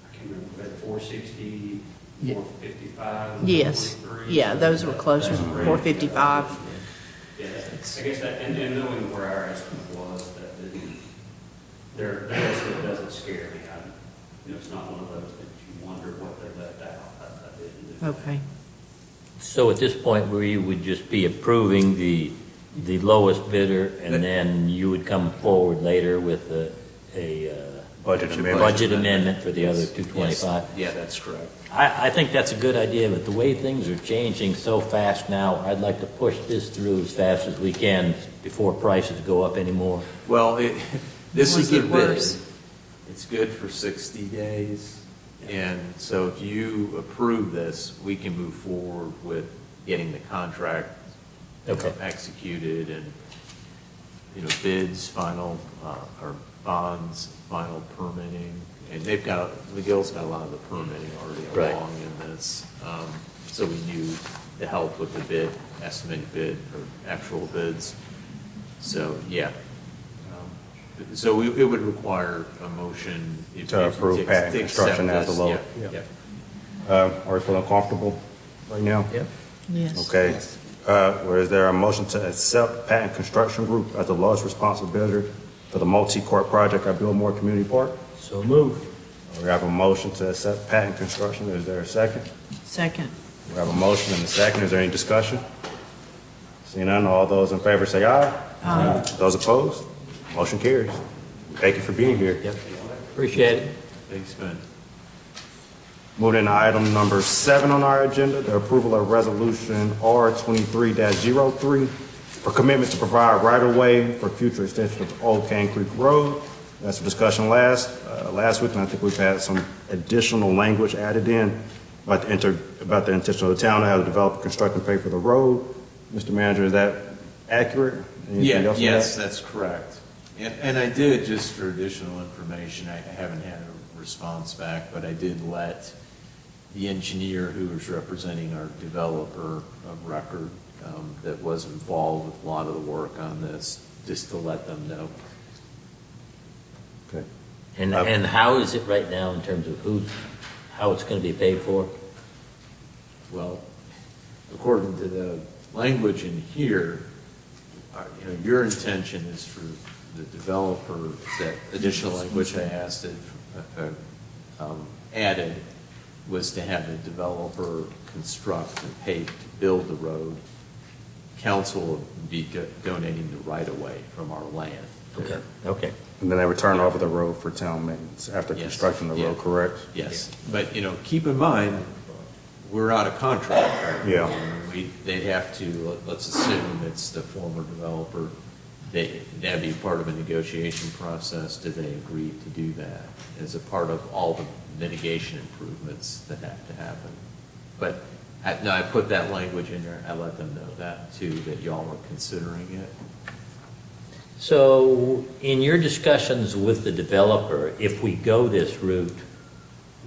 I can't remember, we had 460, Yeah. 455. Yes. 443. Yeah, So those were closer, that's great. 455. Yeah, I guess that, and knowing where our estimate was, their estimate doesn't scare me. It's not one of those that you wonder what they left out. I didn't do that. Okay. So at this point, we would just be approving the lowest bidder, and then you would come forward later with a Budget amendment. budget amendment for the other 225? Yeah, that's correct. I think that's a good idea, but the way things are changing so fast now, I'd like to push this through as fast as we can before prices go up anymore. Well, this Only is the get bid. worse. It's good for 60 days. And so if you approve this, we can move forward with getting the contract Okay. executed and, bids, final, or bonds, final permitting. And McGill's got a lot of the permitting already Right. along in this. So we knew the help with the bid, estimated bid, or actual bids. So, yeah. So it would require a motion. To approve Patton Construction as the low. Are we feeling comfortable right now? Yep. Yes. Okay. Is there a motion to accept Patton Construction Group as the lowest responsible bidder for the multi-court project at Billmore Community Park? So moved. We have a motion to accept Patton Construction. Is there a second? Second. We have a motion and a second. Is there any discussion? Seeing none, all those in favor say aye. Aye. Those opposed? Motion carries. Thank you for being here. Yep. Appreciate it. Thanks, Ben. Moving to item number 7 on our agenda, the approval of resolution R23-03 for commitment to provide right-of-way for future extension of Old Cane Creek Road. That's a discussion last week, and I think we've had some additional language added in about the intention of the town to have the developer construct and pay for the road. Mr. Manager, is that accurate? Anything else on Yes, that? that's correct. And I did, just for additional information, I haven't had a response back, but I did let the engineer who was representing our developer of record that was involved with a lot of the work on this, just to let them know. Okay. And how is it right now in terms of how it's going to be paid for? Well, according to the language in here, your intention is for the developer, that additional language I asked it, added, was to have the developer construct and pay to build the road. Council would be donating the right-of-way from our land. Okay. And then they would turn over the road for town maintenance after Yes. constructing the road, Yeah. correct? Yes, but, keep in mind, we're out of contract. Right? Yeah. They'd have to, let's assume it's the former developer, that'd be part of a negotiation process. Do they agree to do that as a part of all the mitigation improvements that have to happen? But I put that language in there. I let them know that too, that y'all were considering it. So in your discussions with the developer, if we go this route,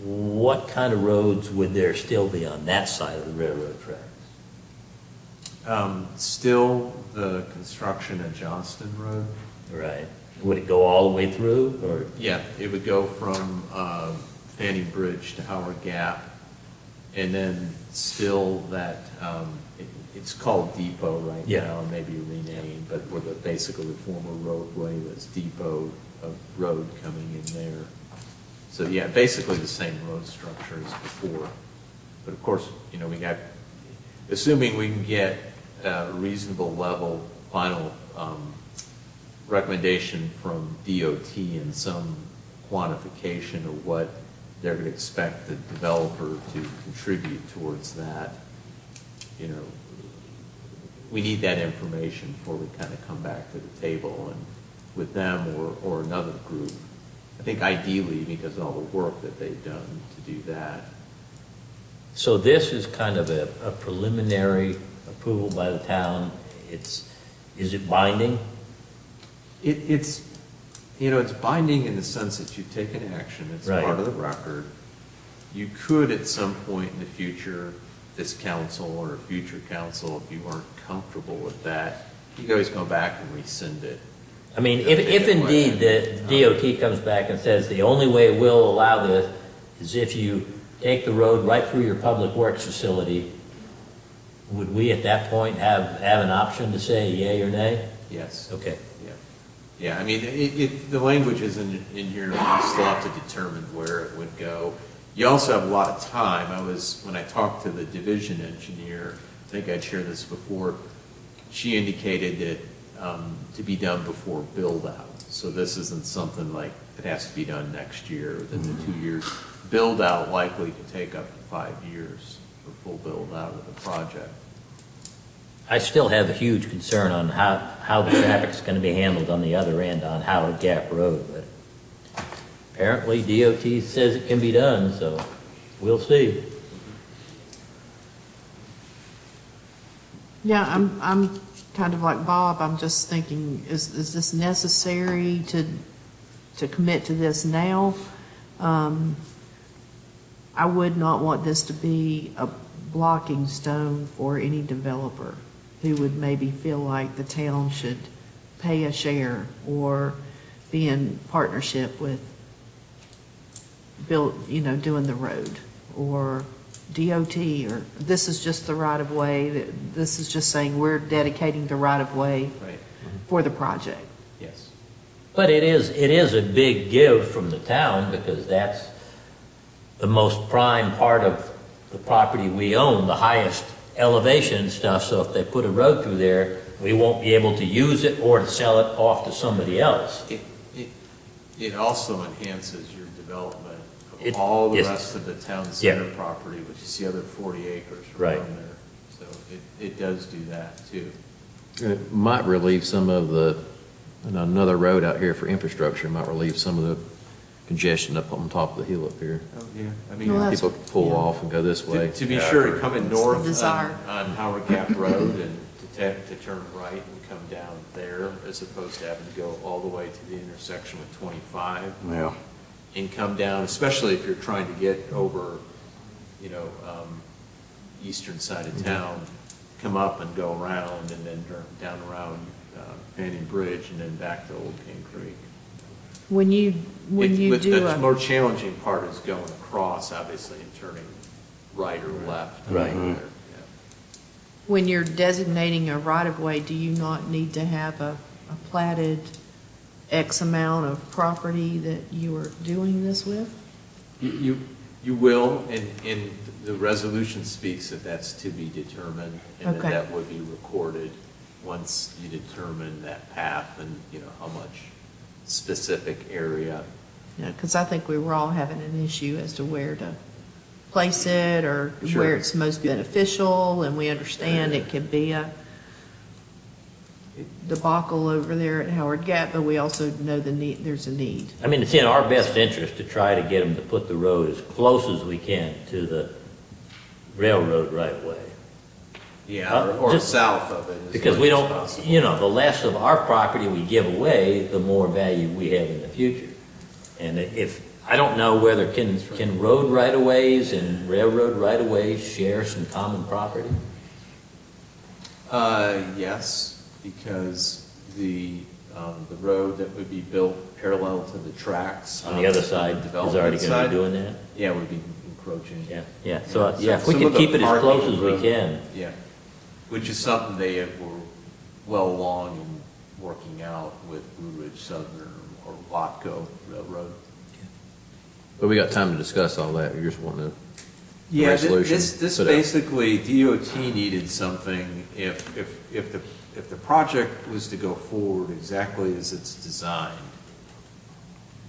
what kind of roads would there still be on that side of the railroad tracks? Still the construction at Johnston Road. Right. Would it go all the way through, or? Yeah, it would go from Fanning Bridge to Howard Gap, and then still that, it's called Depot right Yeah. now, maybe renamed, but where basically the former roadway was Depot Road coming in there. So yeah, basically the same road structure as before. But of course, we got, assuming we can get a reasonable level final recommendation from DOT and some quantification of what they're going to expect the developer to contribute towards that, we need that information before we kind of come back to the table and with them or another group. I think ideally, because of all the work that they've done to do that. So this is kind of a preliminary approval by the town. Is it binding? It's binding in the sense that you've taken action. It's Right. part of the record. You could at some point in the future, this council or a future council, if you weren't comfortable with that, you can always go back and rescind it. I mean, if indeed the DOT comes back and says the only way we'll allow this is if you take the road right through your public works facility, would we at that point have an option to say yay or nay? Yes. Okay. Yeah, I mean, the language is in here, we still have to determine where it would go. You also have a lot of time. When I talked to the division engineer, I think I'd shared this before, she indicated that to be done before build out. So this isn't something like it has to be done next year, within the 2 years. Build out likely to take up to 5 years for full build out of the project. I still have a huge concern on how the traffic's going to be handled on the other end on Howard Gap Road, but apparently DOT says it can be done, so we'll see. Yeah, I'm kind of like Bob. I'm just thinking, is this necessary to commit to this now? I would not want this to be a blocking stone for any developer who would maybe feel like the town should pay a share or be in partnership with doing the road, or DOT, or this is just the right of way. This is just saying we're dedicating the right of way Right. for the project. Yes. But it is a big give from the town, because that's the most prime part of the property we own, the highest elevation and stuff. So if they put a road through there, we won't be able to use it or to sell it off to somebody else. It also enhances your development of It- all the yes. rest of the town center Yeah. property, which is the other 40 acres Right. around there. So it does do that too. It might relieve some of another road out here for infrastructure, might relieve some of the congestion up on top of the hill up here. Oh, yeah. I Well, that's- People pull yeah. off and go this way. To be sure, coming north desire. on Howard Gap Road and to turn right and come down there, as opposed to having to go all the way to the intersection with 25 Yeah. and come down, especially if you're trying to get over, eastern side of town, come up and go around and then down around Fanning Bridge and then back to Old King Creek. When you do The a, more challenging part is going across, obviously, and turning right or left. Right. Yeah. when you're designating a right of way, do you not need to have a platted X amount of property that you are doing this with? You will, and the resolution speaks that that's to be determined, and Okay. that would be recorded once you determine that path and, how much specific area. Yeah, because I think we were all having an issue as to where to place it or Sure. where it's most beneficial, and we understand it could be a debacle over there at Howard Gap, but we also know there's a need. I mean, it's in our best interest to try to get them to put the road as close as we can to the railroad right of way. Yeah, or Just- south of it. as Because much we as don't, possible. the less of our property we give away, the more value we have in the future. And I don't know whether can road right-of-ways and railroad right-of-ways share some common property? Yes, because the road that would be built parallel to the tracks. On the other side is development already going to side, be doing that? Yeah, would be encroaching. Yeah, so, yeah, if we Some can of the keep it as parking close as we road- can. Yeah, which is something they were well along in working out with Blue Ridge Southern or Watco Railroad. But we got time to discuss all that. You're just wanting to. Yeah, resolution this put out. basically, DOT needed something, if the project was to go forward exactly as it's designed,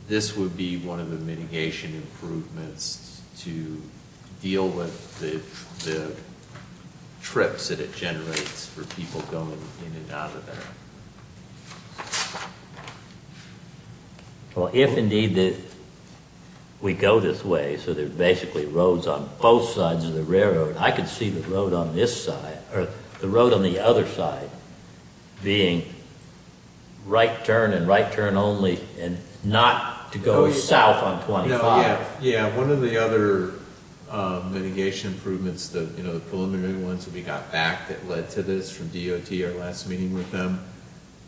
this would be one of the mitigation improvements to deal with the trips that it generates for people going in and out of there. Well, if indeed we go this way, so there's basically roads on both sides of the railroad, I could see the road on this side, or the road on the other side being right turn and right turn only, and not to go south on 25. Yeah, one of the other mitigation improvements, the preliminary ones that we got back that led to this from DOT, our last meeting with them,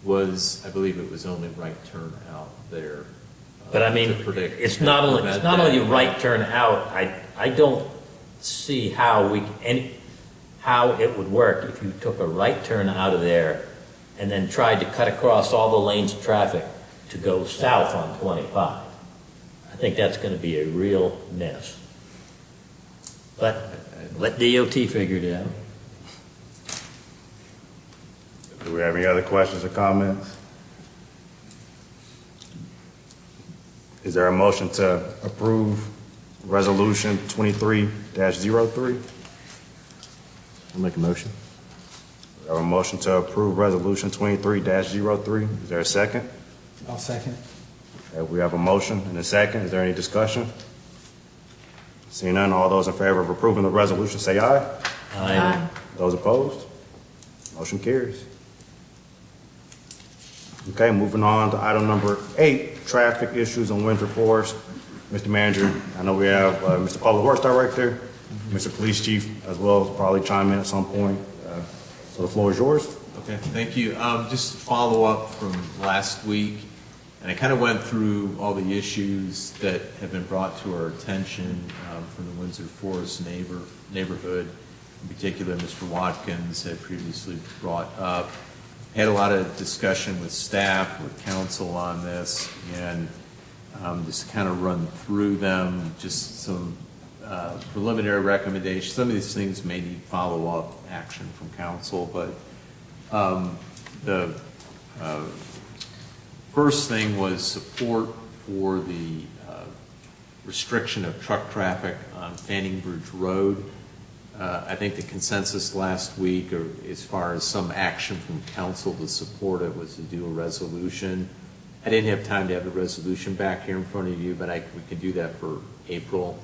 was, I believe it was only right turn out there. But I mean, it's not only right turn out. I don't see how it would work if you took a right turn out of there and then tried to cut across all the lanes of traffic to go south on 25. I think that's going to be a real mess. But let DOT figure it out. Do we have any other questions or comments? Is there a motion to approve Resolution 23-03? I'll make a motion. We have a motion to approve Resolution 23-03. Is there a second? I'll second. Okay, we have a motion and a second. Is there any discussion? Seeing none, all those in favor of approving the resolution say aye. Aye. Those opposed? Motion carries. Okay, moving on to item number 8, traffic issues on Winter Forest. Mr. Manager, I know we have Mr. Public Works Director, Mr. Police Chief as well, as probably chime in at some point. So the floor is yours. Okay, thank you. Just to follow up from last week, and I kind of went through all the issues that have been brought to our attention from the Windsor Forest neighborhood. In particular, Mr. Watkins had previously brought up. Had a lot of discussion with staff, with council on this, and just kind of run through them, just some preliminary recommendations. Some of these things may need follow-up action from council, but the first thing was support for the restriction of truck traffic on Fanning Bridge Road. I think the consensus last week, or as far as some action from council to support it, was to do a resolution. I didn't have time to have the resolution back here in front of you, but we could do that for April.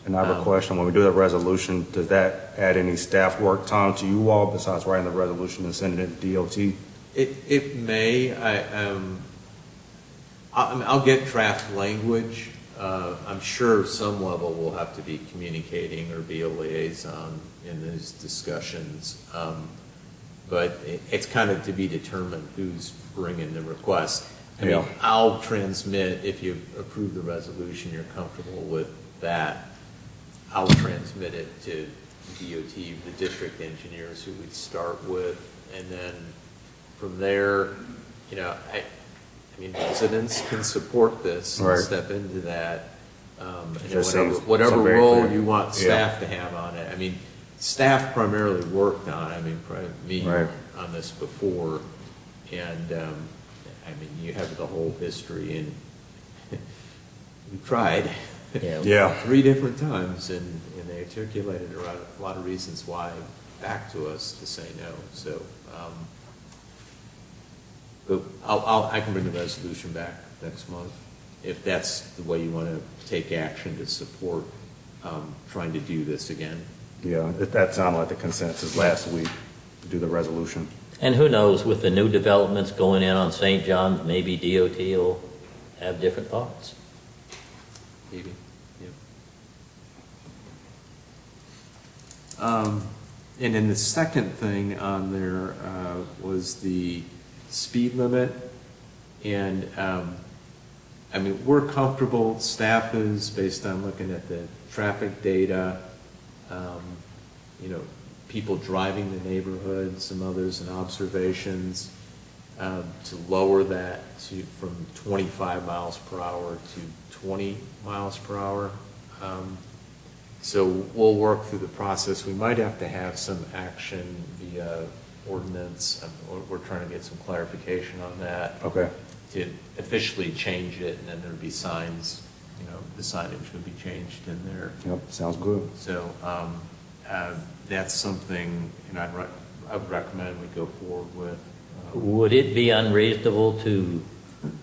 And I have a question. When we do the resolution, does that add any staff work time to you all besides writing the resolution and sending it to DOT? It may. I'll get draft language. I'm sure some level will have to be communicating or be a liaison in these discussions. But it's kind of to be determined who's bringing the request. I mean, I'll transmit, if you approve the resolution, you're comfortable with that, I'll transmit it to DOT, the district engineers who we'd start with. And then from there, I mean, residents can support this and step into that. And whatever role you want staff to have on it. I mean, staff primarily worked on it. I mean, me on this before. And, I mean, you have the whole history, and we tried. Yeah. 3 different times, and they articulated a lot of reasons why back to us to say no. So, but I can bring the resolution back next month if that's the way you want to take action to support trying to do this again. Yeah, that sounded like the consensus last week to do the resolution. And who knows, with the new developments going in on St. John's, maybe DOT will have different thoughts. Maybe, yeah. And then the second thing on there was the speed limit. And, I mean, we're comfortable, staff is, based on looking at the traffic data, you know, people driving the neighborhood, some others and observations, to lower that from 25 miles per hour to 20 miles per hour. So we'll work through the process. We might have to have some action via ordinance. We're trying to get some clarification on that. Okay. To officially change it, and then there'd be signs, you know, the signage would be changed in there. Yep, sounds good. So that's something, you know, I would recommend we go forward with. Would it be unreasonable to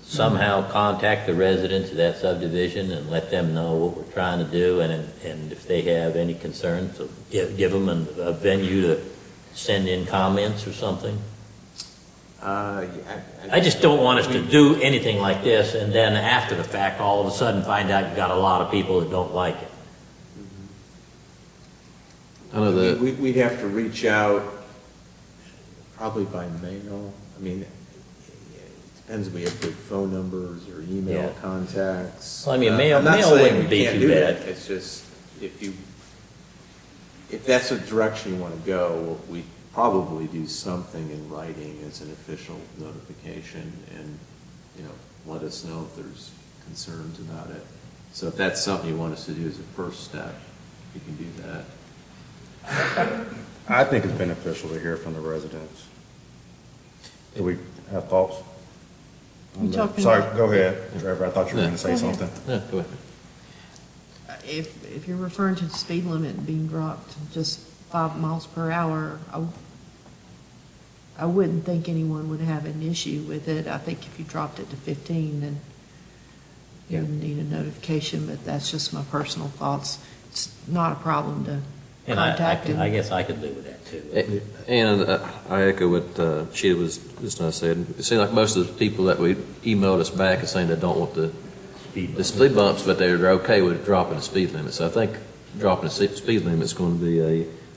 somehow contact the residents of that subdivision and let them know what we're trying to do, and if they have any concerns, so give them a venue to send in comments or something? I just don't want us to do anything like this, and then after the fact, all of a sudden find out you've got a lot of people that don't like it. I know that. We'd have to reach out probably by mail. I mean, it depends if we have good phone numbers or email Yeah. contacts. Well, I mean, I'm not mail saying wouldn't we be can't too do bad. that. It's just, if that's the direction you want to go, we probably do something in writing as an official notification and, you know, let us know if there's concerns about it. So if that's something you want us to do as a first step, we can do that. I think it's beneficial to hear from the residents. Do we have thoughts? You talking Sorry, about- go ahead, Trevor. I thought you were going to say Go ahead. something. Yeah, go ahead. If you're referring to the speed limit being dropped to just 5 miles per hour, I wouldn't think anyone would have an issue with it. I think if you dropped it to 15, then you would need a notification, but that's just my personal thoughts. It's not a problem to And contact them. I guess I could live with that too. And I echo what Sheila was just now saying. It seems like most of the people that we emailed us back are saying they don't want the speed bumps, but they're okay with dropping the speed limit. So I think dropping the speed limit is going to be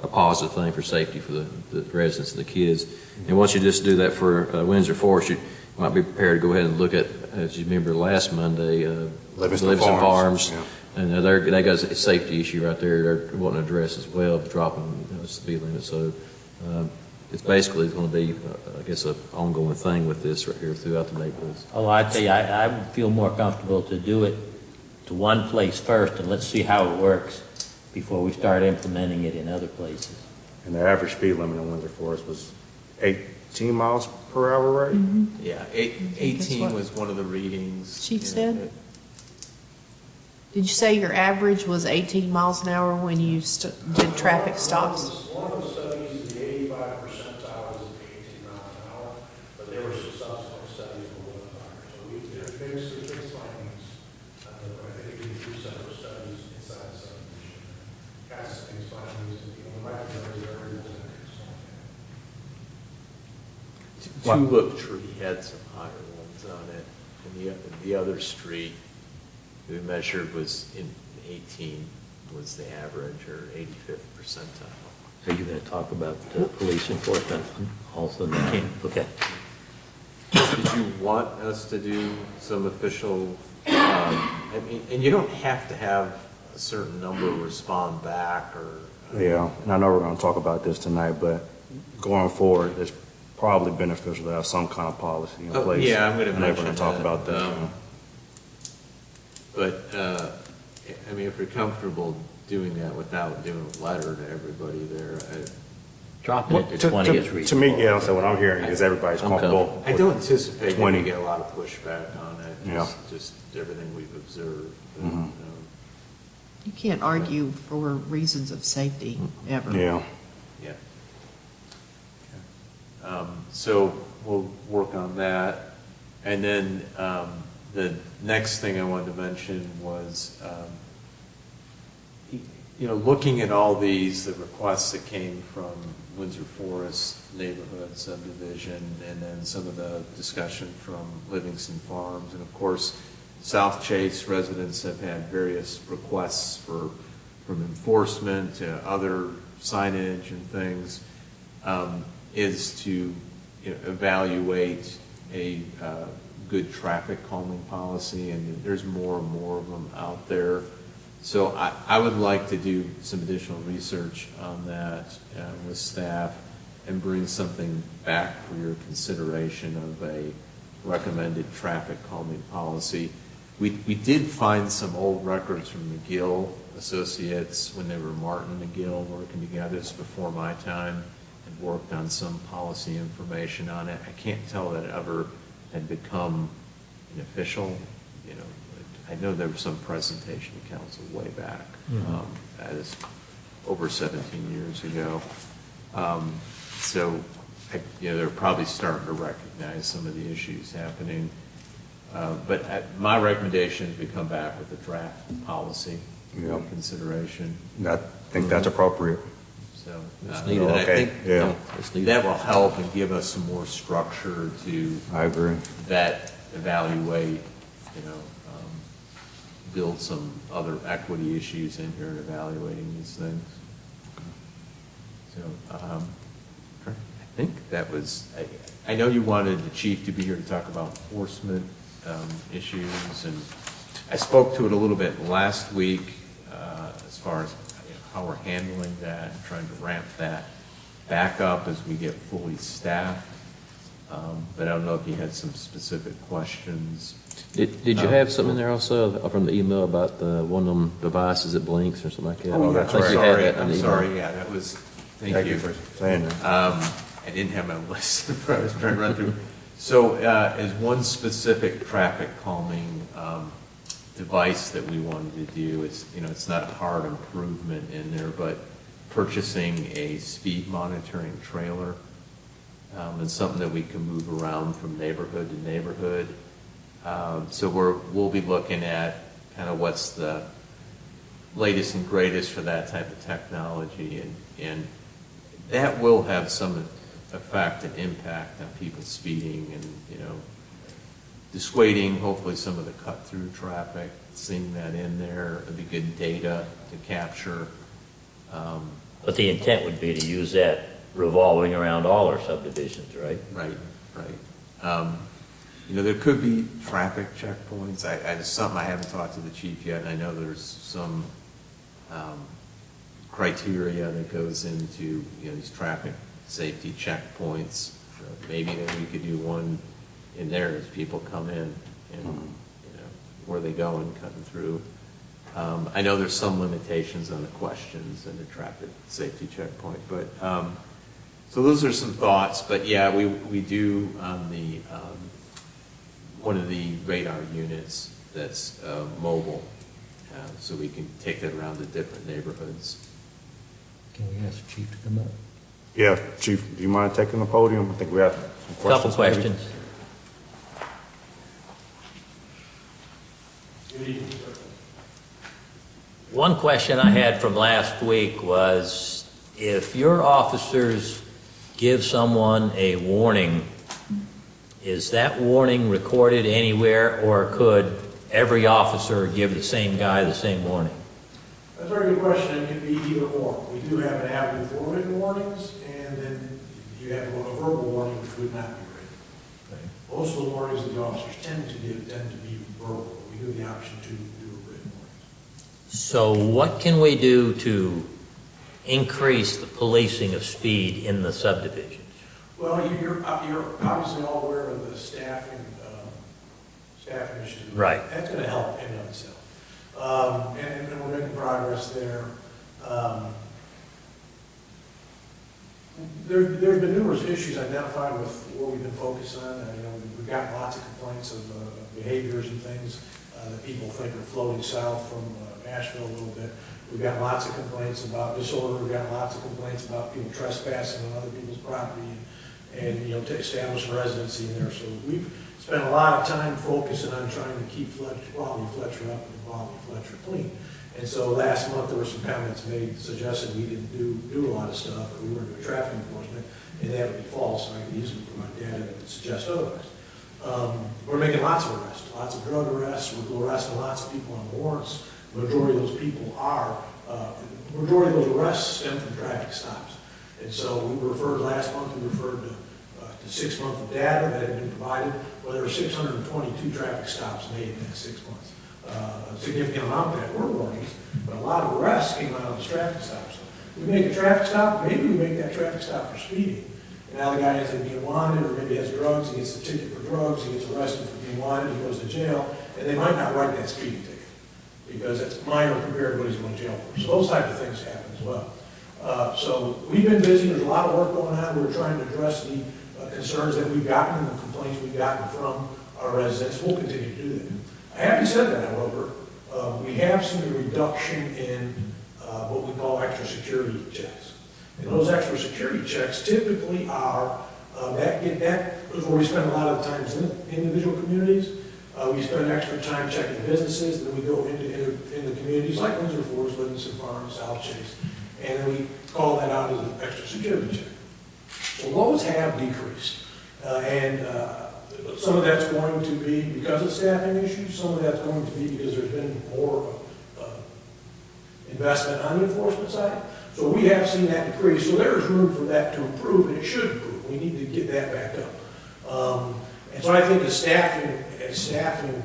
a positive thing for safety for the residents and the kids. And once you just do that for Windsor Forest, you might be prepared to go ahead and look at, as you remember last Monday, Livingston Farms. Yeah. And they got a safety issue right there they're wanting to address as well, dropping the speed limit. So it's basically going to be, I guess, an ongoing thing with this right here throughout the neighborhoods. Oh, I'd say I would feel more comfortable to do it to one place first, and let's see how it works before we start implementing it in other places. And the average speed limit in Windsor Forest was 18 miles per hour, right? Yeah, 18 was one of the readings. Chief you know, said? Did you say your average was 18 miles an hour when you did traffic stops? One of the studies, the 85 percentile was 18 miles an hour, but there were some subsequent studies below that. So there's fixed findings. I think we did 2 separate studies inside the subdivision. Got some fixed findings, and the right variables and things like that. Tulip Tree had some higher ones on it, and the other street we measured was in 18 was the average, or 85th percentile. Are you going to talk about police enforcement also? Okay. Did you want us to do some official, I mean, and you don't have to have a certain number respond back or. Yeah, and I know we're going to talk about this tonight, but going forward, it's probably beneficial to have some kind of policy in place. Yeah, I'm going to And then we're mention going to talk that. about that. But, I mean, if you're comfortable doing that without doing a letter to everybody there, Dropping it to 20 is reasonable. To me, yeah, so what I'm hearing is everybody's I'm comfortable. I don't anticipate 20. we get a lot of pushback on it. Yeah. Just everything we've observed. Mhm. You can't argue for reasons of safety, ever. Yeah. Yeah. So we'll work on that. And then the next thing I wanted to mention was, you know, looking at all these, the requests that came from Windsor Forest neighborhood subdivision, and then some of the discussion from Livingston Farms, and of course, South Chase residents have had various requests from enforcement to other signage and things, is to evaluate a good traffic calming policy, and there's more and more of them out there. So I would like to do some additional research on that with staff and bring something back for your consideration of a recommended traffic calming policy. We did find some old records from McGill Associates when they were Martin McGill working together. This before my time, and worked on some policy information on it. I can't tell that it ever had become an official, I know there was some presentation to council way back. That is over 17 years ago. So, they're probably starting to recognize some of the issues happening. But my recommendation is we come back with a draft policy for consideration. I think that's appropriate. So, It's needed. Okay, I think, yeah. it's needed. that will help and give us some more structure to I agree. vet, evaluate, build some other equity issues in here in evaluating these things. So, I think that was, I know you wanted the chief to be here to talk about enforcement issues, and I spoke to it a little bit last week as far as how we're handling that, trying to ramp that back up as we get fully staffed. But I don't know if you had some specific questions. Did you have something in there also from the email about the one of them devices that blinks or something like that? Oh, that's I think right. you had that in I'm the email. sorry, yeah, that was, thank you. for saying that. I didn't have my list, I was trying to run through. So as one specific traffic calming device that we wanted to do, it's not a hard improvement in there, but purchasing a speed monitoring trailer. It's something that we can move around from neighborhood to neighborhood. So we'll be looking at kind of what's the latest and greatest for that type of technology, and that will have some effect and impact on people speeding and, dissuading hopefully some of the cut-through traffic, seeing that in there. It'd be good data to capture. But the intent would be to use that revolving around all our subdivisions, right? Right. There could be traffic checkpoints. It's something I haven't talked to the chief yet, and I know there's some criteria that goes into, these traffic safety checkpoints. Maybe that we could do one in there as people come in and, where they go and cutting through. I know there's some limitations on the questions and the traffic safety checkpoint, but, so those are some thoughts, but yeah, we do on the, one of the radar units that's mobile, so we can take that around to different neighborhoods. Can we ask the chief to come up? Yeah, Chief, do you mind taking the podium? I think we have some questions. Couple questions. One question I had from last week was, if your officers give someone a warning, is that warning recorded anywhere, or could every officer give the same guy the same warning? That's a very good question. It could be either or. We do have an avenue for written warnings, and then you have a verbal warning which would not be written. Most of the warnings that the officers tend to give tend to be verbal. We do the option to do written warnings. So what can we do to increase the policing of speed in the subdivisions? Well, you're obviously all aware of the staffing initiative. Right. That's going to help in and of itself. And we're making progress there. There's been numerous issues identified with what we've been focused on. We've gotten lots of complaints of behaviors and things that people think are floating south from Asheville a little bit. We've got lots of complaints about disorder. We've got lots of complaints about people trespassing on other people's property and to establish a residency in there. So we've spent a lot of time focusing on trying to keep quality of Fletcher up and quality of Fletcher clean. And so last month there were some comments made suggesting we didn't do a lot of stuff, or we weren't doing traffic enforcement, and that would be false. I could easily provide data that would suggest otherwise. We're making lots of arrests, lots of drug arrests. We're arresting lots of people on warrants. The majority of those people are majority of those arrests stem from traffic stops. And so we referred, last month, we referred to 6 months of data that had been provided. Well, there were 622 traffic stops made in that 6 months. A significant amount of that were warnings, but a lot of arrests came out of those traffic stops. We make a traffic stop, maybe we make that traffic stop for speeding. And now the guy ends up being wanted, or maybe has drugs, he gets a ticket for drugs, he gets arrested for being wanted, he goes to jail, and they might not write that speeding ticket, because it's minor compared to what he's going to jail for. So those type of things happen as well. So we've been busy, there's a lot of work going on, we're trying to address the concerns that we've gotten and the complaints we've gotten from our residents. We'll continue to do that. Having said that, however, we have seen a reduction in what we call extra security checks. And those extra security checks typically are, that is where we spend a lot of the time in individual communities. We spend extra time checking businesses, and then we go into communities like Windsor Forest, Livingston Farms, South Chase, and then we call that out as an extra security check. So those have decreased, and some of that's going to be because of staffing issues, some of that's going to be because there's been more investment on the enforcement side. So we have seen that decrease, so there's room for that to improve, and it should improve. We need to get that back up. And so I think as staffing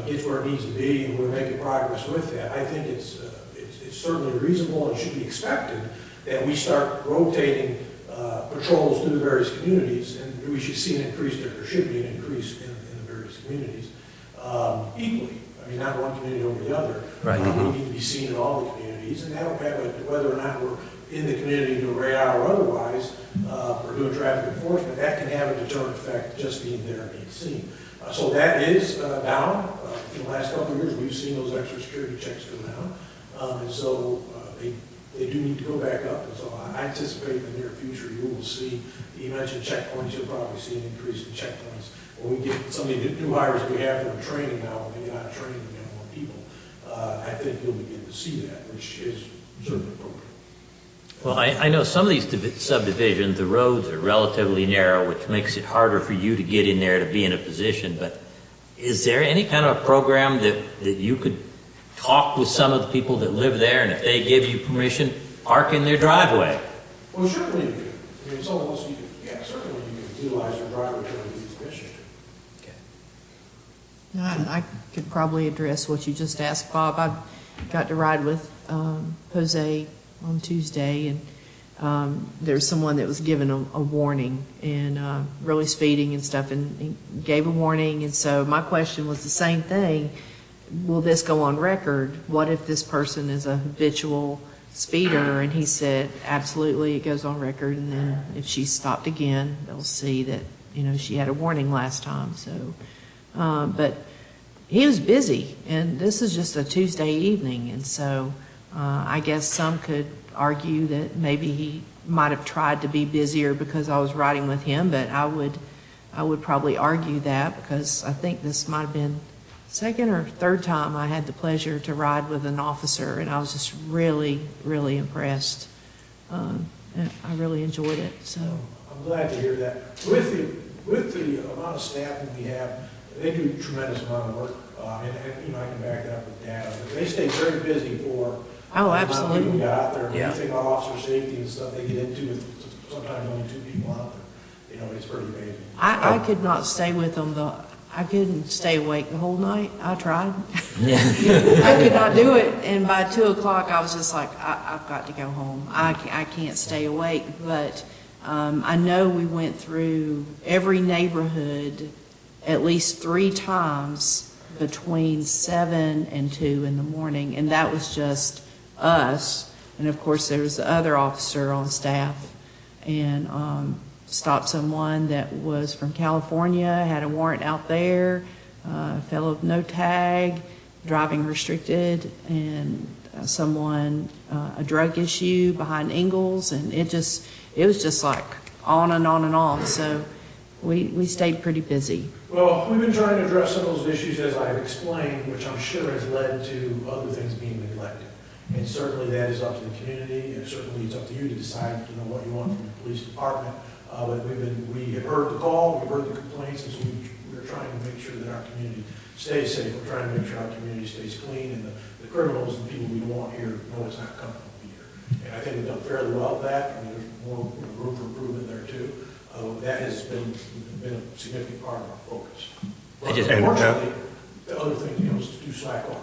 gets where it needs to be, and we're making progress with that, I think it's certainly reasonable and should be expected that we start rotating patrols through the various communities, and we should see an increase, there should be an increase in the various communities equally. I mean, not one community over the other. Right. We need to be seen in all the communities, and that'll have whether or not we're in the community doing radar or otherwise, or doing traffic enforcement, that can have a deterrent effect just being there and being seen. So that is down. In the last couple of years, we've seen those extra security checks go down. And so they do need to go back up. And so I anticipate in the near future you will see, you mentioned checkpoints, you'll probably see an increase in checkpoints. When we get some of the new hires we have that are training now, when they get out of training, we have more people. I think you'll begin to see that, which is certainly appropriate. Well, I know some of these subdivisions, the roads are relatively narrow, which makes it harder for you to get in there to be in a position, but is there any kind of program that you could talk with some of the people that live there, and if they give you permission, park in their driveway? Well, certainly you can. I mean, someone wants you to, yeah, certainly you can utilize your driveway to use permission to. I could probably address what you just asked, Bob. I got to ride with Jose on Tuesday, and there's someone that was given a warning and really speeding and stuff, and he gave a warning. And so my question was the same thing. Will this go on record? What if this person is a habitual speeder? And he said, absolutely, it goes on record. And then if she's stopped again, they'll see that, she had a warning last time. So, but he was busy, and this is just a Tuesday evening. And so I guess some could argue that maybe he might have tried to be busier because I was riding with him, but I would probably argue that because I think this might have been second or third time I had the pleasure to ride with an officer, and I was just really, really impressed. And I really enjoyed it. So I'm glad to hear that. With the amount of staffing we have, they do a tremendous amount of work, and I can back that up with data. But they stay very busy for oh, the amount of people absolutely. we got out there. When Yeah. you think about officer safety and stuff they get into, with sometimes only 2 people out there. It's pretty amazing. I could not stay with them though. I couldn't stay awake the whole night. I tried. Yeah. I could not do it. And by 2 o'clock, I was just like, I've got to go home. I can't stay awake. But I know we went through every neighborhood at least 3 times between 7 and 2 in the morning. And that was just us. And of course, there was the other officer on staff. And stopped someone that was from California, had a warrant out there, fellow with no tag, driving restricted, and someone, a drug issue behind Ingalls, and it was just like on and on and on. So we stayed pretty busy. Well, we've been trying to address some of those issues as I've explained, which I'm sure has led to other things being neglected. And certainly that is up to the community, and certainly it's up to you to decide, what you want from the police department. But we have heard the call, we've heard the complaints, and so we're trying to make sure that our community stays safe. We're trying to make sure our community stays clean, and the criminals and people we don't want here know it's not comfortable to be here. I think we've done fairly well with that. I mean, there's more room for improvement there too. That has been a significant part of our focus. I just- Unfortunately, the other thing, do slack off.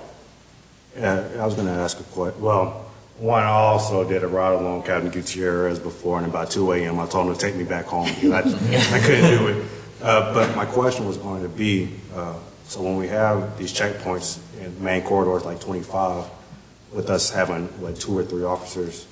Yeah, I was going to ask a question. Well, one, I also did a ride along Captain Gutierrez before, and about 2 a.m. I told him to take me back home because I couldn't do it. But my question was going to be, so when we have these checkpoints in main corridors like 25, with us having like 2 or 3 officers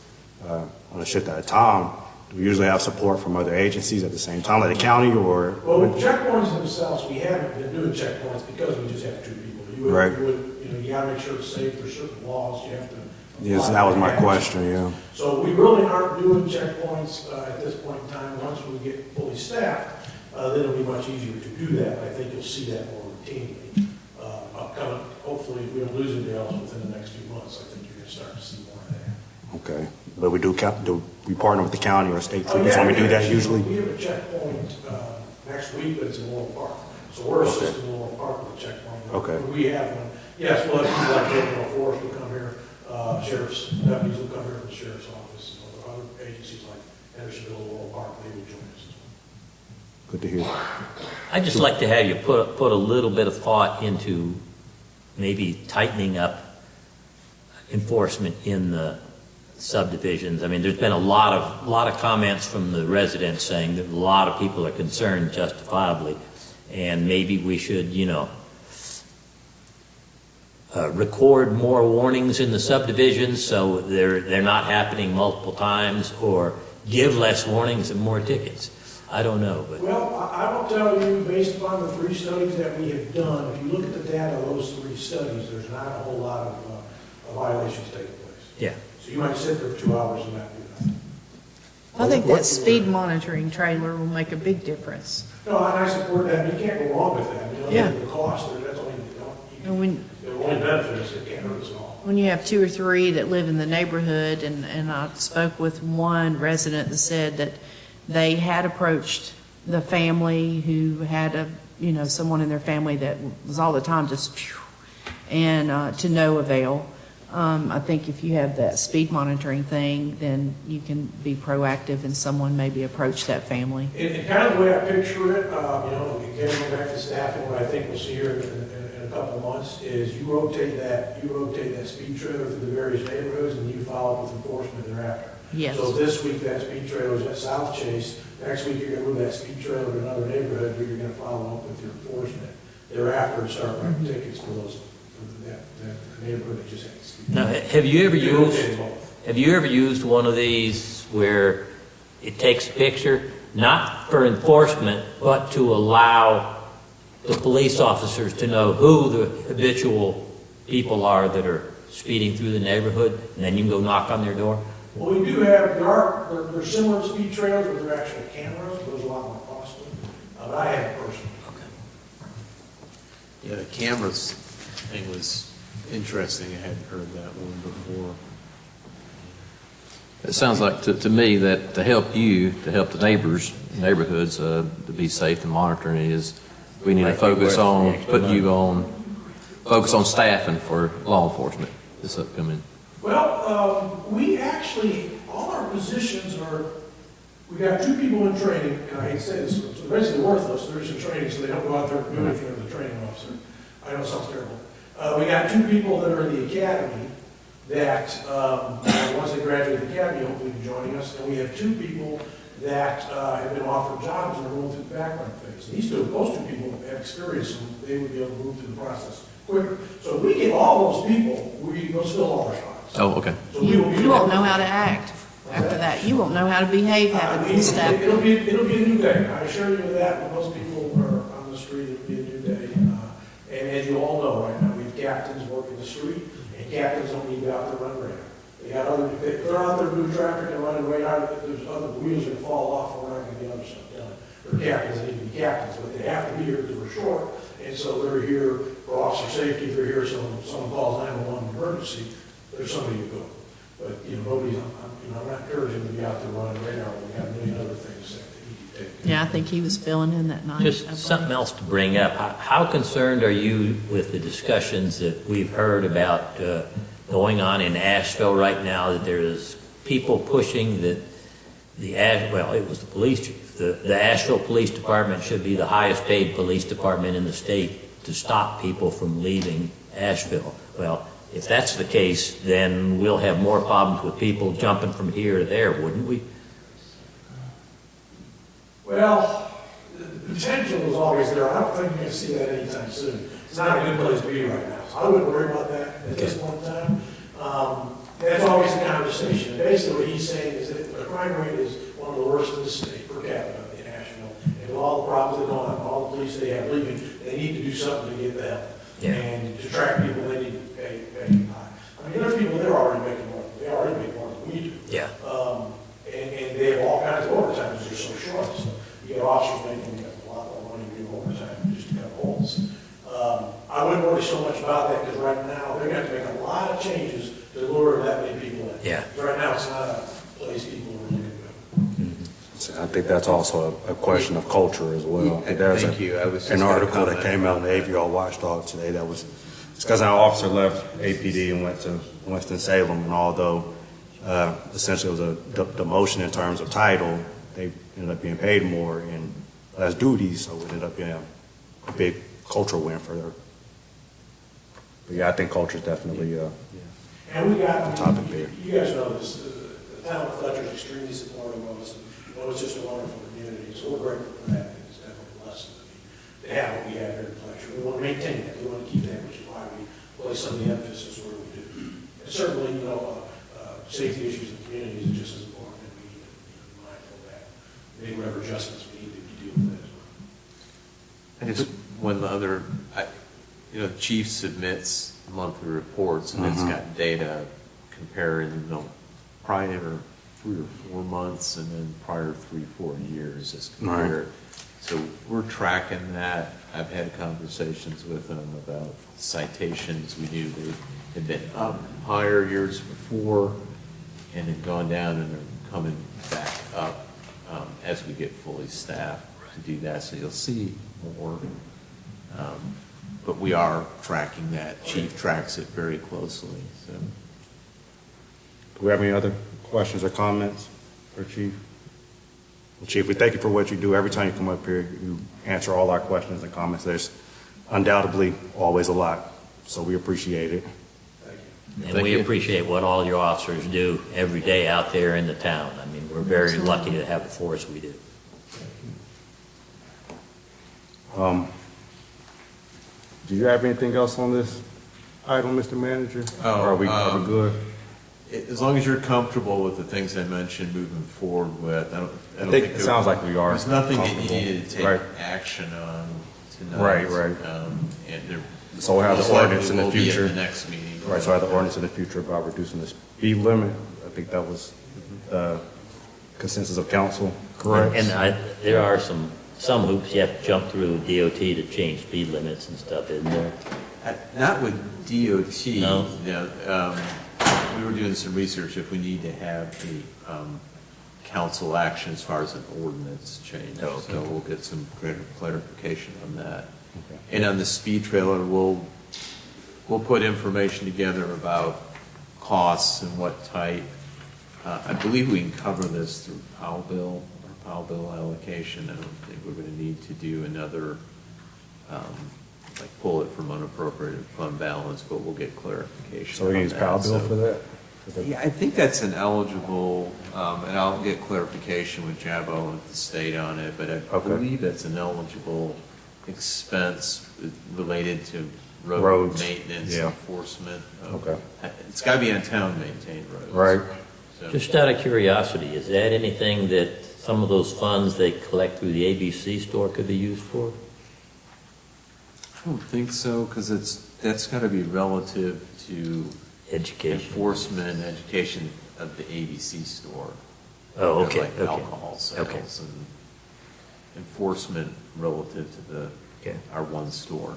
on a shift at a time, do we usually have support from other agencies at the same time, like the county or? Well, with checkpoints themselves, we haven't been doing checkpoints because we just have 2 people. Right. You gotta make sure it's safe. There's certain laws you have to. Yes, that was my question, yeah. So we really aren't doing checkpoints at this point in time. Once we get fully staffed, then it'll be much easier to do that. I think you'll see that more routinely. Upcoming, hopefully, if we don't lose anybody else within the next few months, I think you're gonna start to see more of that. Okay, but we do we partner with the county or state police when we do that usually? We have a checkpoint next week, but it's in Laurel Park. So we're assisting Laurel Park with a checkpoint. Okay. We have one. Yes, we'll have people like Daniel Forrest will come here, sheriff's deputies will come here from the sheriff's office, and other agencies like Hendersonville, Laurel Park, they will join us as well. Good to hear. I'd just like to have you put a little bit of thought into maybe tightening up enforcement in the subdivisions. I mean, there's been a lot of comments from the residents saying that a lot of people are concerned justifiably, and maybe we should, record more warnings in the subdivisions so they're not happening multiple times, or give less warnings and more tickets. I don't know, but. Well, I will tell you, based upon the 3 studies that we have done, if you look at the data of those 3 studies, there's not a whole lot of violations taking place. Yeah. So you might sit there for 2 hours and not do nothing. I think that speed monitoring trailer will make a big difference. No, and I support that. You can't go wrong with that. Yeah. The cost, that's only, And when, it will only benefit us, it can't hurt us at all. when you have 2 or 3 that live in the neighborhood, and I spoke with one resident that said that they had approached the family who had someone in their family that was all the time just, and to no avail. I think if you have that speed monitoring thing, then you can be proactive and someone maybe approach that family. And kind of the way I picture it, again, going back to staffing, what I think we'll see here in a couple of months is you rotate that speed trailer through the various neighborhoods and you follow up with enforcement thereafter. Yes. So this week that speed trailer is at South Chase. Next week you're going to move that speed trailer to another neighborhood where you're going to follow up with your enforcement thereafter and start writing tickets for that neighborhood that just had the speed. Now, have you ever used one of these where it takes a picture, not for enforcement, but to allow the police officers to know who the habitual people are that are speeding through the neighborhood, and then you can go knock on their door? Well, we do have, there are similar speed trailers, but they're actual cameras, those are a lot more costly, but I have personally. Yeah, the cameras thing was interesting. I hadn't heard that one before. It sounds like to me that to help the neighborhoods to be safe and monitoring is we need to focus on staffing for law enforcement this upcoming. Well, we actually, all our positions we got 2 people in training, and I hate to say this, it's basically worthless, they're just in training, so they don't go out there and do anything as a training officer. I know it sounds terrible. We got 2 people that are in the academy that, once they graduate the academy, hopefully be joining us, and we have 2 people that have been offered jobs and are going through the background phase. Those two people have experience, and they would be able to move through the process quicker. So if we get all those people, we'll fill all our spots. Oh, okay. So You won't know how to act after that. You won't know how to behave having full staff. It'll be a new day. I assure you of that. When most people are on the street, it'll be a new day. And as you all know right now, we have captains working the street, and captains don't need to be out there running radar. If they're out there doing traffic and running radar, there's other wheels that fall off, and we're not going to get other stuff done. They're captains that need to be captains, but they have to be here because we're short, and so they're here for officer safety. They're here so when someone calls 911 emergency, there's somebody to go. But, I'm not encouraging them to be out there running radar. We have a million other things that they need to take. Yeah, I think he was filling in that night. Just something else to bring up. How concerned are you with the discussions that we've heard about going on in Asheville right now, that there is people pushing that well, it was the police chief. The Asheville Police Department should be the highest paid police department in the state to stop people from leaving Asheville. Well, if that's the case, then we'll have more problems with people jumping from here to there, wouldn't we? Well, the potential is always there. I don't think you're going to see that anytime soon. It's not a good place to be right now. So I wouldn't worry about that at this point in time. That's always a conversation. Basically, what he's saying is that the crime rate is one of the worst in the state per capita in Asheville. And with all the problems they don't have, all the police they have leaving, they need to do something to get the help. Yeah. And to track people, they need to pay high. I mean, there's people there already making more. They already make more than we do. Yeah. And they have all kinds of overtime because they're so short. So you get officers making a lot more money doing overtime just to cut holes. I wouldn't worry so much about that because right now they're going to have to make a lot of changes to lure that many people in. Yeah. Right now, it's not a place people are looking to. So I think that's also a question of culture as well. Yeah, There's thank you. I was just an gonna article that comment came out in the AVR Watchdog today that was, it's because our officer left APD and went to Winston-Salem, and although essentially it was a demotion in terms of title, they ended up being paid more in less duties, so it ended up being a big cultural win for her. But yeah, I think culture is definitely And we got, topic there. you guys know this, the town of Fletcher is extremely supportive of us. It's just a wonderful community, so we're grateful for that. It's definitely a blessing to have what we have here in Fletcher. We want to maintain that, we want to keep that, which is why we place some of the emphasis where we do. And certainly, safety issues in communities are just as important, and we need to be mindful of that. Make whatever adjustments we need to deal with that as well. And just one other, the chief submits monthly reports, and it's got data comparing, prior 3 or 4 months, and then prior 3-4 years as compared. So we're tracking that. I've had conversations with them about citations. We knew they had been up higher years before and had gone down, and they're coming back up as we get fully staffed to do that. So you'll see more. But we are tracking that. Chief tracks it very closely. So. Do we have any other questions or comments for Chief? Well, Chief, we thank you for what you do. Every time you come up here, you answer all our questions and comments. There's undoubtedly always a lot, so we appreciate it. And we appreciate what all your officers do every day out there in the town. I mean, we're very lucky to have the force we do. Do you have anything else on this item, Mr. Manager? Are we good? As long as you're comfortable with the things I mentioned moving forward with, I think it sounds like we are. There's nothing that you comfortable. needed to take Right. action on tonight. Right. And So we'll have the most likely ordinance in the will be at future. the next meeting. Right, so I have the ordinance in the future about reducing the speed limit. I think that was the consensus of council, correct? And there are some hoops you have to jump through DOT to change speed limits and stuff, isn't there? Not with DOT. No? We were doing some research if we need to have the council action as far as an ordinance change. Oh, okay. So we'll get some greater clarification on that. And on the speed trailer, we'll put information together about costs and what type. I believe we can cover this through Powell bill or Powell bill allocation. I don't think we're going to need to do another, like pull it from unappropriated fund balance, but we'll get clarification. So we're going to use Powell bill for that? Yeah, I think that's an eligible, and I'll get clarification with Jabo and the state on it, but I believe that's an eligible expense related to road maintenance, enforcement. It's got to be on town-maintained roads. Right. So- Just out of curiosity, is that anything that some of those funds they collect through the ABC store could be used for? I don't think so, because that's got to be relative to Education. enforcement, education of the ABC store. Oh, okay, Like okay. alcohol sales and enforcement relative to our one store.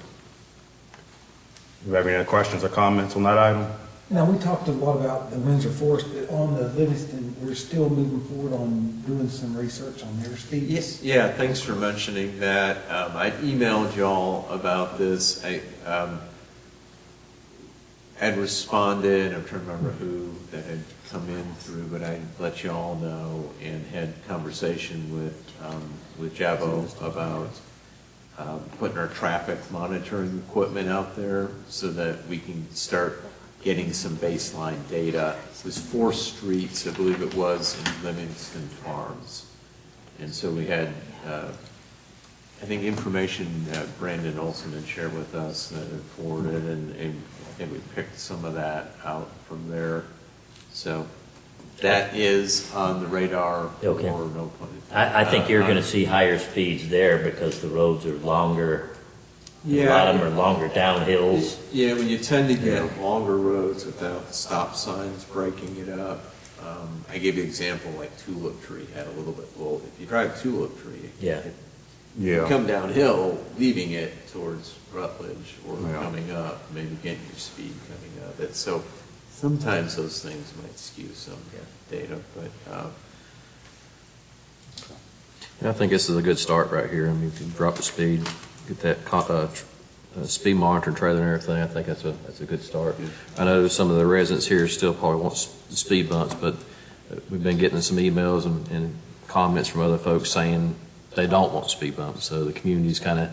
Do you have any other questions or comments on that item? Now, we talked a lot about the Windsor Forest, but on the Livingston, we're still moving forward on doing some research on their speeds. Yeah, thanks for mentioning that. I emailed y'all about this. I had responded, I'm trying to remember who that had come in through, but I let you all know and had conversation with Javo about putting our traffic monitoring equipment out there so that we can start getting some baseline data. It was 4 streets, I believe it was, in Livingston Farms. And so we had, I think, information Brandon Olson had shared with us that had forwarded, and we picked some of that out from there. So that is on the radar for Okay. no pun intended. I think you're gonna see higher speeds there because the roads are longer. A lot of them are longer downhills. Yeah, when you tend to get longer roads without stop signs breaking it up. I gave you an example, like Tulip Tree had a little bit, well, if you drive Tulip Tree, Yeah. you come downhill, leaving it towards Rutledge or Yeah. coming up, maybe getting your speed coming up. So sometimes those things might skew some data, but, I think this is a good start right here. I mean, if you drop the speed, get that speed monitor trailer and everything, I think that's a good start. I know some of the residents here still probably want speed bumps, but we've been getting some emails and comments from other folks saying they don't want speed bumps. So the community's kind of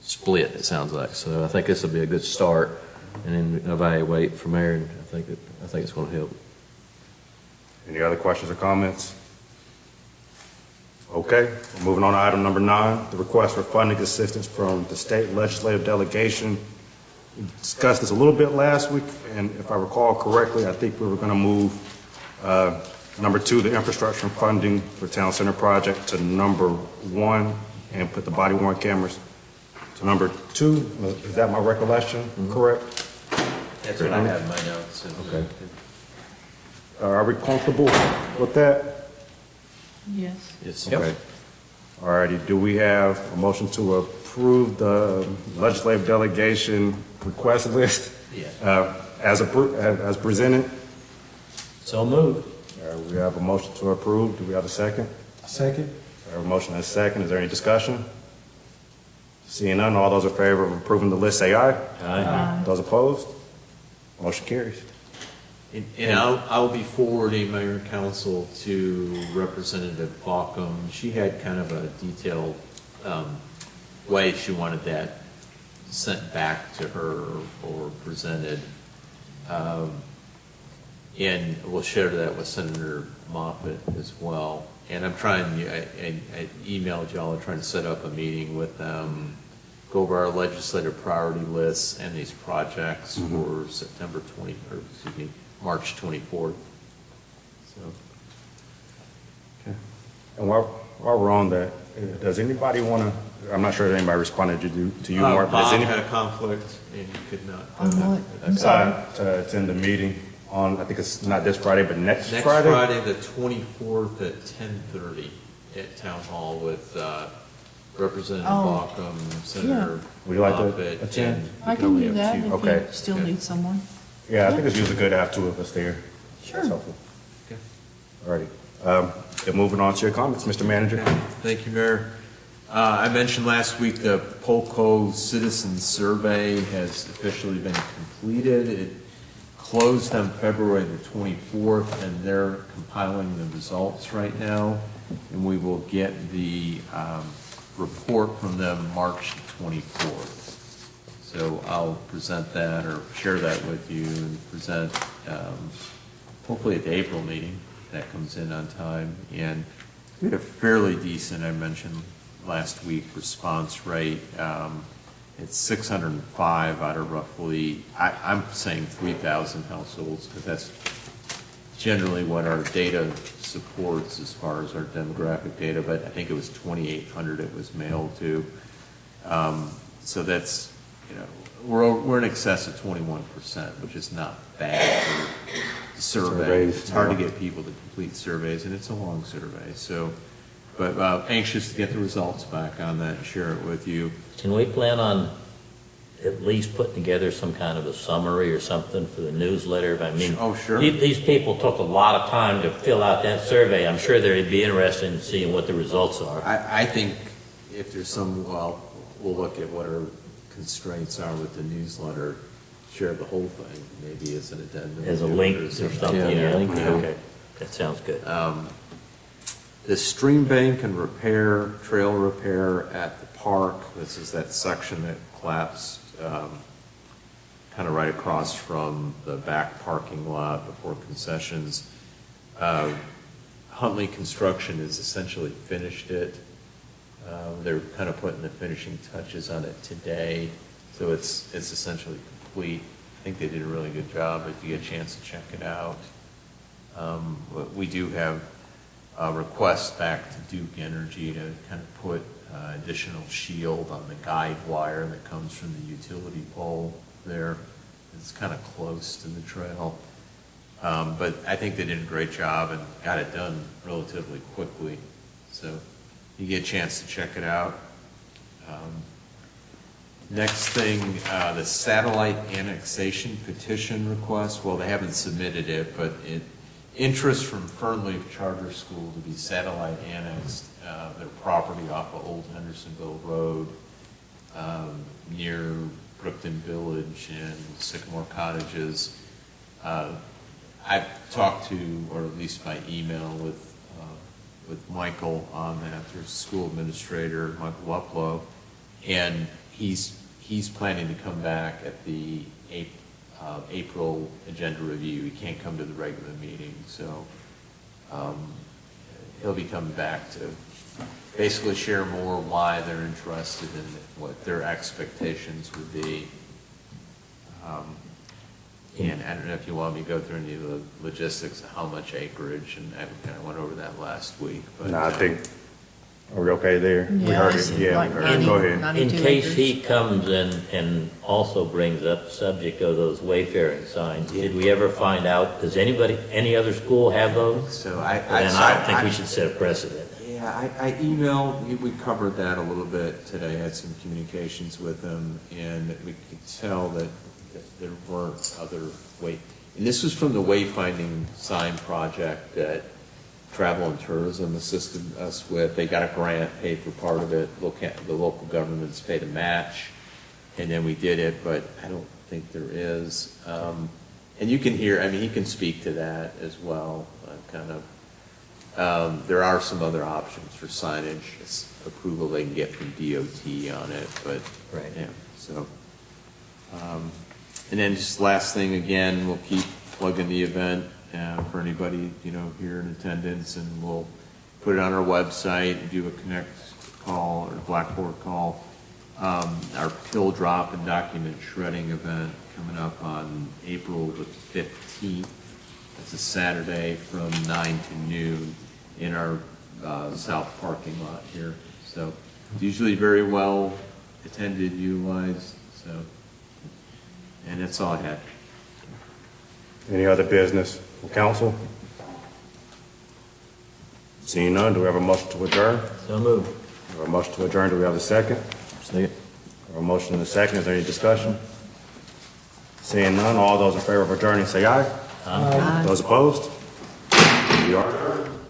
split, it sounds like. So I think this will be a good start, and then evaluate from there. And I think it's going to help. Any other questions or comments? Okay, moving on to item number 9, the request for funding assistance from the state legislative delegation. We discussed this a little bit last week, and if I recall correctly, I think we were going to move number 2, the infrastructure funding for town center project, to number 1, and put the body worn cameras to number 2. Is that my recollection correct? that's what I have in my notes. Okay. Are we comfortable with that? Yes. It's, Okay. All righty, do we have a motion to approve the legislative delegation request list Yeah. as presented? So moved. All right, we have a motion to approve. Do we have a second? Second? We have a motion and a second. Is there any discussion? Seeing none, all those in favor of approving the list say aye. Aye. Those opposed? Motion carries. And I'll be forwarding Mayor and Council to Representative Baucom. She had kind of a detailed way she wanted that sent back to her or presented. And we'll share that with Senator Moffett as well. And I'm trying, I emailed y'all, I'm trying to set up a meeting with them, go over our legislative priority lists and these projects for March 24th. So, Okay. And while we're on that, does anybody want to, I'm not sure if anybody responded to you, Mark. but does Bob any- had a conflict and he could not. On what? I'm sorry. to attend the meeting on, I think it's not this Friday, but next Next Friday? Friday, the 24th at 10:30 at Town Hall with Representative Oh. Baucom, Senator Would you like to Moffett, attend? and I we can only do have that 2. if Okay. you still need someone. Yeah, I think it's usually good to have 2 of us there. Sure. That's helpful. Okay. All righty. Then moving on to your comments, Mr. Manager. Thank you, Mayor. I mentioned last week the Polko Citizen Survey has officially been completed. It closed on February the 24th, and they're compiling the results right now. And we will get the report from them March 24th. So I'll present that or share that with you and present hopefully at the April meeting. That comes in on time. And we had a fairly decent, I mentioned last week, response rate. It's 605 out of roughly, I'm saying 3,000 households, because that's generally what our data supports as far as our demographic data, but I think it was 2,800 it was mailed to. So that's, we're in excess of 21%, which is not bad for the survey. Surveys, It's hard to yeah. get people to complete surveys, and it's a long survey, so, but anxious to get the results back on that and share it with you. Can we plan on at least putting together some kind of a summary or something for the newsletter? I mean, Oh, sure. These people took a lot of time to fill out that survey. I'm sure they'd be interested in seeing what the results are. I think if there's some, well, we'll look at what our constraints are with the newsletter, share the whole thing, maybe as an addendum. As a link or something, Yeah. yeah, okay. That sounds good. The stream bank and repair, trail repair at the park, this is that section that collapsed kind of right across from the back parking lot before concessions. Huntley Construction has essentially finished it. They're kind of putting the finishing touches on it today, so it's essentially complete. I think they did a really good job. If you get a chance to check it out. We do have a request back to Duke Energy to kind of put additional shield on the guide wire that comes from the utility pole there. It's kind of close to the trail. But I think they did a great job and got it done relatively quickly. So if you get a chance to check it out. Next thing, the satellite annexation petition request. Well, they haven't submitted it, but interest from Fernleaf Charter School to be satellite annexed their property off of Old Hendersonville Road near Brookton Village and Sycamore Cottages. I've talked to, or at least by email, with Michael on that, their school administrator, Michael Wuplow, and he's planning to come back at the April agenda review. He can't come to the regular meeting, so he'll be coming back to basically share more why they're interested in what their expectations would be. And I don't know if you want me to go through any of the logistics of how much acreage, and I kind of went over that last week. But No, I think, are we okay there? We Yeah, heard it's it, yeah, like we heard it. Go ahead. In 92 case acres. he comes in and also brings up the subject of those wayfaring signs, did we ever find out, does any other school have those? So Then I don't think we should set a precedent. Yeah, I emailed, we covered that a little bit today, had some communications with them, and we could tell that there weren't other and this was from the wayfinding sign project that Travel and Tourism assisted us with. They got a grant, paid for part of it, the local governments paid a match, and then we did it, but I don't think there is. And you can hear, I mean, he can speak to that as well, there are some other options for signage, approval they can get from DOT on it, but, Right. yeah, so. And then just last thing, again, we'll keep plugging the event for anybody, here in attendance, and we'll put it on our website and do a connect call or blackboard call. Our pill drop and document shredding event coming up on April the 15th. It's a Saturday from 9 to noon in our south parking lot here. So it's usually very well attended, utilized, so. And that's all I had. Any other business from council? Seeing none, do we have a motion to adjourn? So moved. We have a motion to adjourn, do we have a second? Second. We have a motion and a second, is there any discussion? Seeing none, all those in favor of adjourning say aye. Aye. Those opposed? We are adjourned.